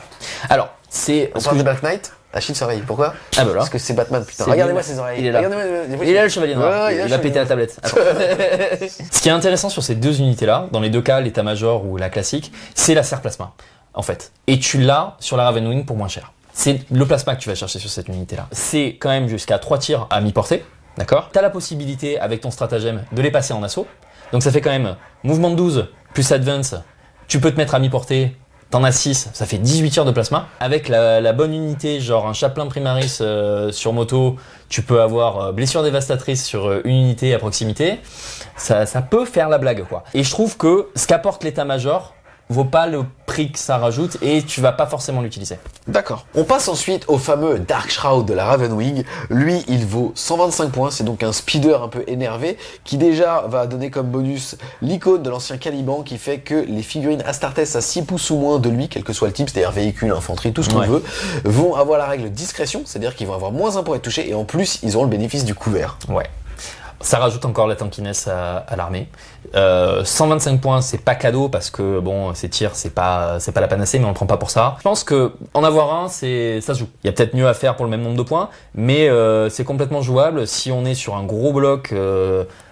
S2: Alors, c'est...
S1: On parle de Black Knight. Achille surveille. Pourquoi?
S2: Ah bah là.
S1: Parce que c'est Batman, putain. Regardez-moi ses oreilles.
S2: Il est là. Il est là le chevalier noir.
S1: Ouais,
S2: il va péter la tablette. Ce qui est intéressant sur ces deux unités-là, dans les deux cas, l'état-major ou la classique, c'est la serre plasma, en fait. Et tu l'as sur la Ravenwing pour moins cher. C'est le plasma que tu vas chercher sur cette unité-là. C'est quand même jusqu'à 3 tirs à mi-portée, d'accord? T'as la possibilité, avec ton stratagème, de les passer en assaut. Donc ça fait quand même mouvement de 12 plus advance. Tu peux te mettre à mi-portée. T'en as 6, ça fait 18 tirs de plasma. Avec la bonne unité, genre un chaplain primaris sur moto, tu peux avoir blessure dévastatrice sur une unité à proximité. Ça peut faire la blague, quoi. Et je trouve que ce qu'apporte l'état-major vaut pas le prix que ça rajoute et tu vas pas forcément l'utiliser.
S1: D'accord. On passe ensuite au fameux Dark Shroud de la Ravenwing. Lui, il vaut 125 points. C'est donc un speeder un peu énervé qui déjà va donner comme bonus l'icône de l'ancien Caliban qui fait que les figurines Astartes à 6 pouces ou moins de lui, quel que soit le type, c'est-à-dire véhicule, infanterie, tout ce qu'on veut, vont avoir la règle discrétion, c'est-à-dire qu'ils vont avoir moins 1 pour être touchés et en plus, ils auront le bénéfice du couvert.
S2: Ouais. Ça rajoute encore la tankiness à l'armée. 125 points, c'est pas cadeau parce que bon, ces tirs, c'est pas la panacée, mais on le prend pas pour ça. Je pense que en avoir un, ça se joue. Il y a peut-être mieux à faire pour le même nombre de points, mais c'est complètement jouable. Si on est sur un gros bloc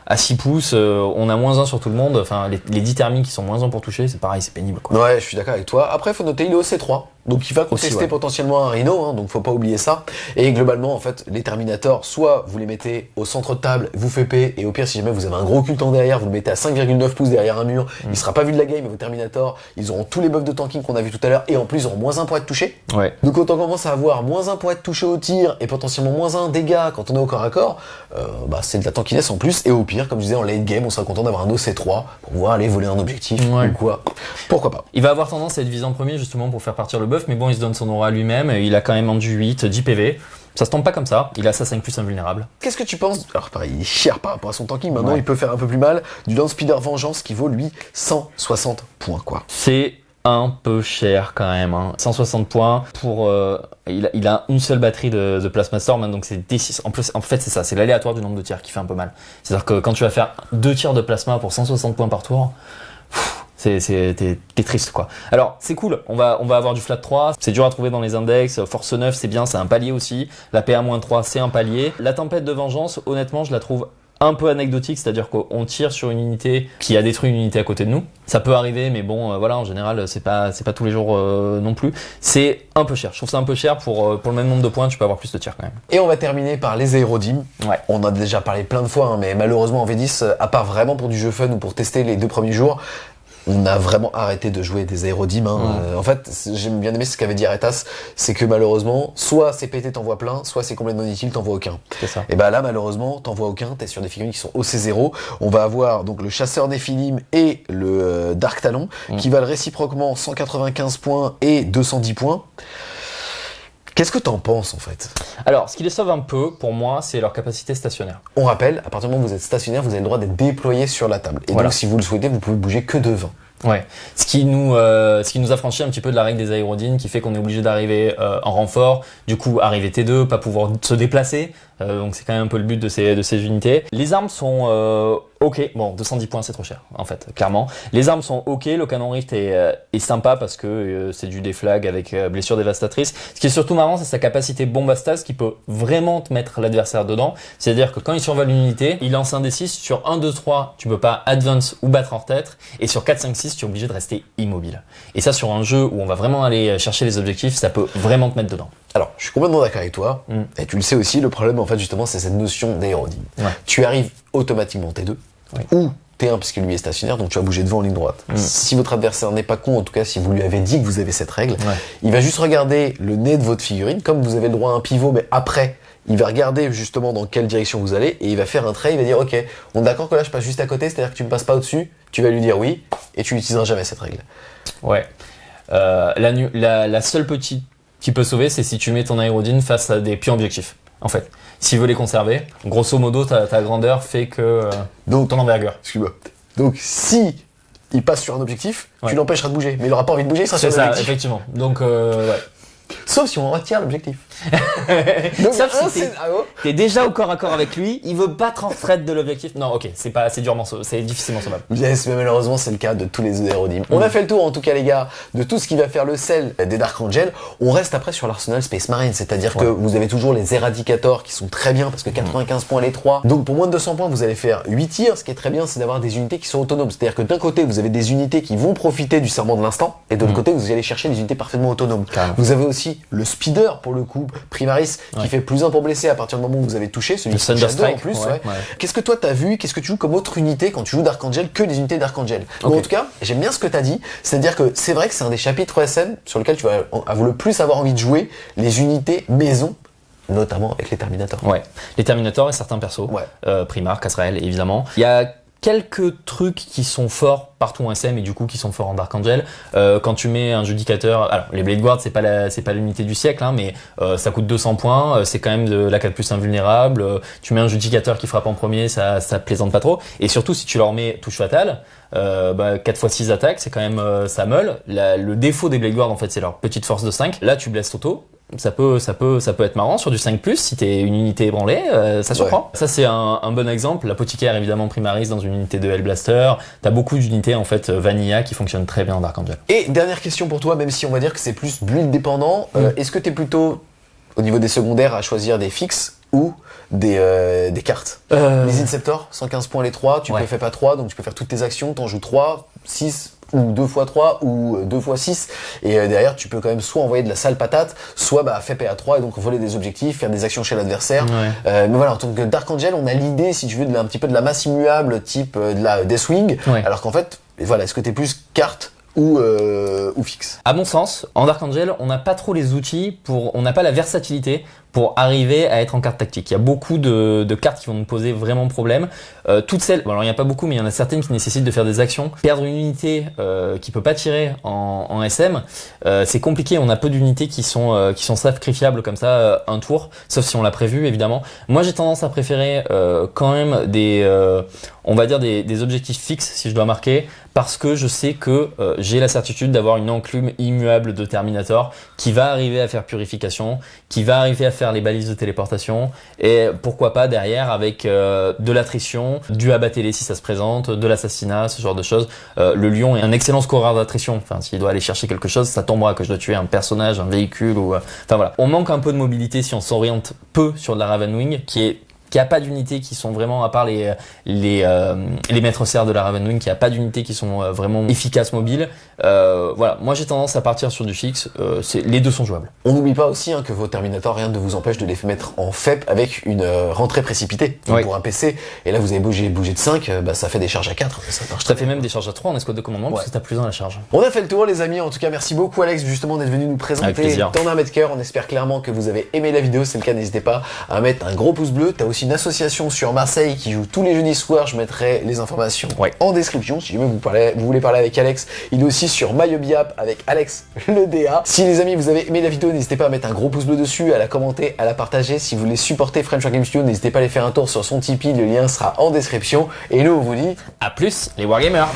S2: à 6 pouces, on a moins 1 sur tout le monde. Enfin, les 10 thermiques qui sont moins 1 pour toucher, c'est pareil, c'est pénible, quoi.
S1: Ouais, je suis d'accord avec toi. Après, faut noter, il est au C3. Donc il va contester potentiellement un Rhino, hein, donc faut pas oublier ça. Et globalement, en fait, les Terminators, soit vous les mettez au centre de table, vous faites paix, et au pire, si jamais vous avez un gros cultant derrière, vous le mettez à 5,9 pouces derrière un mur, il sera pas vu de la game, et vos Terminators, ils auront tous les buffs de tanking qu'on a vu tout à l'heure, et en plus, ils auront moins 1 pour être touchés. Ouais. Donc quand on commence à avoir moins 1 pour être touché au tir, et potentiellement moins 1 dégâts quand on est au corps à corps, c'est de la tankiness en plus, et au pire, comme je disais, en late game, on sera content d'avoir un OC3 pour pouvoir aller voler un objectif, ou quoi. Pourquoi pas.
S2: Il va avoir tendance à être visé en premier, justement, pour faire partir le buff, mais bon, il se donne son à lui-même, il a quand même endu 8, 10 PV. Ça se tombe pas comme ça, il a sa 5+ invulnérable.
S1: Qu'est-ce que tu penses? Alors pareil, il est cher par rapport à son tanking, maintenant il peut faire un peu plus mal. Du Land Speeder Vengeance qui vaut lui 160 points, quoi.
S2: C'est un peu cher quand même, hein. 160 points pour... il a une seule batterie de Plasma Storm, hein, donc c'est D6. En fait c'est ça, c'est l'aléatoire du nombre de tirs qui fait un peu mal. C'est-à-dire que quand tu vas faire 2 tirs de plasma pour 160 points par tour... T'es triste quoi. Alors c'est cool, on va avoir du flat 3, c'est dur à trouver dans les index, force 9 c'est bien, c'est un palier aussi, la PA-3 c'est un palier. La tempête de vengeance, honnêtement je la trouve un peu anecdotique, c'est-à-dire qu'on tire sur une unité qui a détruit une unité à côté de nous. Ça peut arriver, mais bon, voilà, en général, c'est pas tous les jours non plus. C'est un peu cher. Je trouve ça un peu cher pour le même nombre de points, tu peux avoir plus de tirs quand même.
S1: Et on va terminer par les aérodymes.
S2: Ouais.
S1: On en a déjà parlé plein de fois, hein, mais malheureusement en V10, à part vraiment pour du jeu fun ou pour tester les 2 premiers jours, on a vraiment arrêté de jouer des aérodymes. En fait, j'ai bien aimé ce qu'avait dit Aretas, c'est que malheureusement, soit c'est pété, t'en vois plein, soit c'est complètement inutile, t'en vois aucun.
S2: C'est ça.
S1: Et bah là, malheureusement, t'en vois aucun, t'es sur des figurines qui sont OC0. On va avoir donc le chasseur Néphilim et le Dark Talon, qui valent réciproquement 195 points et 210 points. Qu'est-ce que t'en penses en fait?
S2: Alors, ce qui les sauve un peu, pour moi, c'est leur capacité stationnaire.
S1: On rappelle, à partir du moment où vous êtes stationnaire, vous avez le droit d'être déployé sur la table. Et
S2: Voilà.
S1: donc, si vous le souhaitez, vous pouvez bouger que de 20.
S2: Ouais. Ce qui nous affranchit un petit peu de la règle des aérodynes, qui fait qu'on est obligé d'arriver en renfort, du coup arriver T2, pas pouvoir se déplacer. Donc c'est quand même un peu le but de ces unités. Les armes sont ok. Bon, 210 points c'est trop cher en fait, clairement. Les armes sont ok. Le canon Rift est sympa parce que c'est du déflag avec blessure dévastatrice. Ce qui est surtout marrant, c'est sa capacité bombastas qui peut vraiment te mettre l'adversaire dedans. C'est-à-dire que quand il survole une unité, il lance un D6 sur 1, 2, 3, tu peux pas advance ou battre en tête, et sur 4, 5, 6, tu es obligé de rester immobile. Et ça, sur un jeu où on va vraiment aller chercher les objectifs, ça peut vraiment te mettre dedans.
S1: Alors, je suis complètement d'accord avec toi. Et tu le sais aussi, le problème, en fait, justement, c'est cette notion d'aérodyme.
S2: Ouais.
S1: Tu arrives automatiquement T2, ou T1, puisque lui est stationnaire, donc tu vas bouger devant en ligne droite. Si votre adversaire n'est pas con, en tout cas, si vous lui avez dit que vous avez cette règle, il va juste regarder le nez de votre figurine, comme vous avez le droit à un pivot, mais après, il va regarder justement dans quelle direction vous allez, et il va faire un trait, il va dire, ok, on est d'accord que là, je passe juste à côté, c'est-à-dire que tu me passes pas au-dessus, tu vas lui dire oui, et tu n'utiliseras jamais cette règle.
S2: Ouais. La seule petite qui peut sauver, c'est si tu mets ton aérodyne face à des pions objectifs. En fait, s'il veut les conserver, grosso modo, ta grandeur fait que
S1: Donc,
S2: ton envergure.
S1: excuse-moi. Donc, si il passe sur un objectif, tu l'empêcheras de bouger. Mais il aura pas envie de bouger, il sera sur
S2: C'est ça,
S1: l'objectif.
S2: effectivement. Donc, ouais.
S1: Sauf si on retire l'objectif.
S2: Donc,
S1: Sauf
S2: un
S1: si
S2: scénario, t'es déjà au corps à corps avec lui, il veut battre en retraite de l'objectif. Non, ok, c'est durement, c'est difficilement sauvable.
S1: Yes, mais malheureusement, c'est le cas de tous les aérodymes. On a fait le tour, en tout cas, les gars, de tout ce qui va faire le sel des Dark Angel. On reste après sur l'arsenal Space Marine, c'est-à-dire que vous avez toujours les Eradicators qui sont très bien parce que 95 points les 3. Donc, pour moins de 200 points, vous allez faire 8 tirs. Ce qui est très bien, c'est d'avoir des unités qui sont autonomes. C'est-à-dire que d'un côté, vous avez des unités qui vont profiter du serment de l'instant, et de l'autre côté, vous allez chercher des unités parfaitement autonomes.
S2: Carrément.
S1: Vous avez aussi le Speeder, pour le coup, Primaris, qui fait plus 1 pour blesser à partir du moment où vous avez touché, celui
S2: Le
S1: qui touche à 2 en
S2: Thunderstrike,
S1: plus.
S2: ouais.
S1: Qu'est-ce que toi t'as vu, qu'est-ce que tu joues comme autre unité quand tu joues Dark Angel que des unités Dark Angel? Donc, en tout cas, j'aime bien ce que t'as dit, c'est-à-dire que c'est vrai que c'est un des chapitres SM sur lequel tu vas le plus avoir envie de jouer les unités maison, notamment avec les Terminators.
S2: Ouais, les Terminators et certains persos.
S1: Ouais.
S2: Primar, Casrael, évidemment. Il y a quelques trucs qui sont forts partout en SM et du coup qui sont forts en Dark Angel. Quand tu mets un judicateur, alors les Blade Guards c'est pas l'unité du siècle, hein, mais ça coûte 200 points, c'est quand même de la 4+ invulnérable. Tu mets un judicateur qui frappe en premier, ça plaisante pas trop. Et surtout si tu leur mets touche fatale, 4x6 attaques, c'est quand même ça meule. Le défaut des Blade Guards en fait c'est leur petite force de 5. Là tu blesses Toto. Ça peut être marrant sur du 5+, si t'es une unité ébranlée, ça surprend. Ça c'est un bon exemple. L'apothicaire évidemment Primaris dans une unité de Hellblaster. T'as beaucoup d'unités en fait vanilla qui fonctionnent très bien en Dark Angel.
S1: Et dernière question pour toi, même si on va dire que c'est plus build dépendant, est-ce que t'es plutôt au niveau des secondaires à choisir des fixes ou des cartes? Les Inceptors, 115 points les 3, tu peux faire pas 3, donc tu peux faire toutes tes actions, t'en joues 3, 6 ou 2x3 ou 2x6 et derrière tu peux quand même soit envoyer de la sale patate, soit fait PA3 et donc voler des objectifs, faire des actions chez l'adversaire. Mais voilà, en tant que Dark Angel, on a l'idée, si tu veux, un petit peu de la masse immuable type de la Deathwing, alors qu'en fait, voilà, est-ce que t'es plus carte ou fixe?
S2: À mon sens, en Dark Angel, on n'a pas trop les outils on n'a pas la versatilité pour arriver à être en carte tactique. Il y a beaucoup de cartes qui vont nous poser vraiment problème. Toutes celles, bon alors il n'y a pas beaucoup, mais il y en a certaines qui nécessitent de faire des actions. Perdre une unité qui peut pas tirer en SM, c'est compliqué. On a peu d'unités qui sont sacrifiables comme ça un tour, sauf si on l'a prévu évidemment. Moi j'ai tendance à préférer quand même on va dire des objectifs fixes si je dois marquer, parce que je sais que j'ai la certitude d'avoir une enclume immuable de Terminator qui va arriver à faire purification, qui va arriver à faire faire les balises de téléportation et pourquoi pas derrière avec de l'attrition, du abat-télé si ça se présente, de l'assassinat, ce genre de choses. Le lion est un excellent scoreur d'attrition. Enfin, s'il doit aller chercher quelque chose, ça tombera que je dois tuer un personnage, un véhicule ou enfin voilà. On manque un peu de mobilité si on s'oriente peu sur de la Ravenwing qui a pas d'unités qui sont vraiment, à part les maîtres serfs de la Ravenwing, qui a pas d'unités qui sont vraiment efficaces mobiles. Voilà, moi j'ai tendance à partir sur du fixe. Les deux sont jouables.
S1: On n'oublie pas aussi que vos Terminators, rien ne vous empêche de les mettre en FEP avec une rentrée précipitée. Donc pour un PC, et là vous avez bougé de 5, ça fait des charges à 4.
S2: Ça fait même des charges à 3 en escouade de commandement parce que t'as plus dans la charge.
S1: On a fait le tour les amis, en tout cas merci beaucoup Alex justement d'être venu nous présenter ton armée de cœur. On espère clairement que vous avez aimé la vidéo, si c'est le cas n'hésitez pas à mettre un gros pouce bleu. T'as aussi une association sur Marseille qui joue tous les jeudis soirs, je mettrai les informations en description si jamais vous voulez parler avec Alex. Il est aussi sur Myobia avec Alex le DA. Si les amis vous avez aimé la vidéo, n'hésitez pas à mettre un gros pouce bleu dessus, à la commenter, à la partager. Si vous voulez supporter French War Game Studio, n'hésitez pas à aller faire un tour sur son Tipeee, le lien sera en description. Et nous on vous dit
S2: à plus les Wargamers.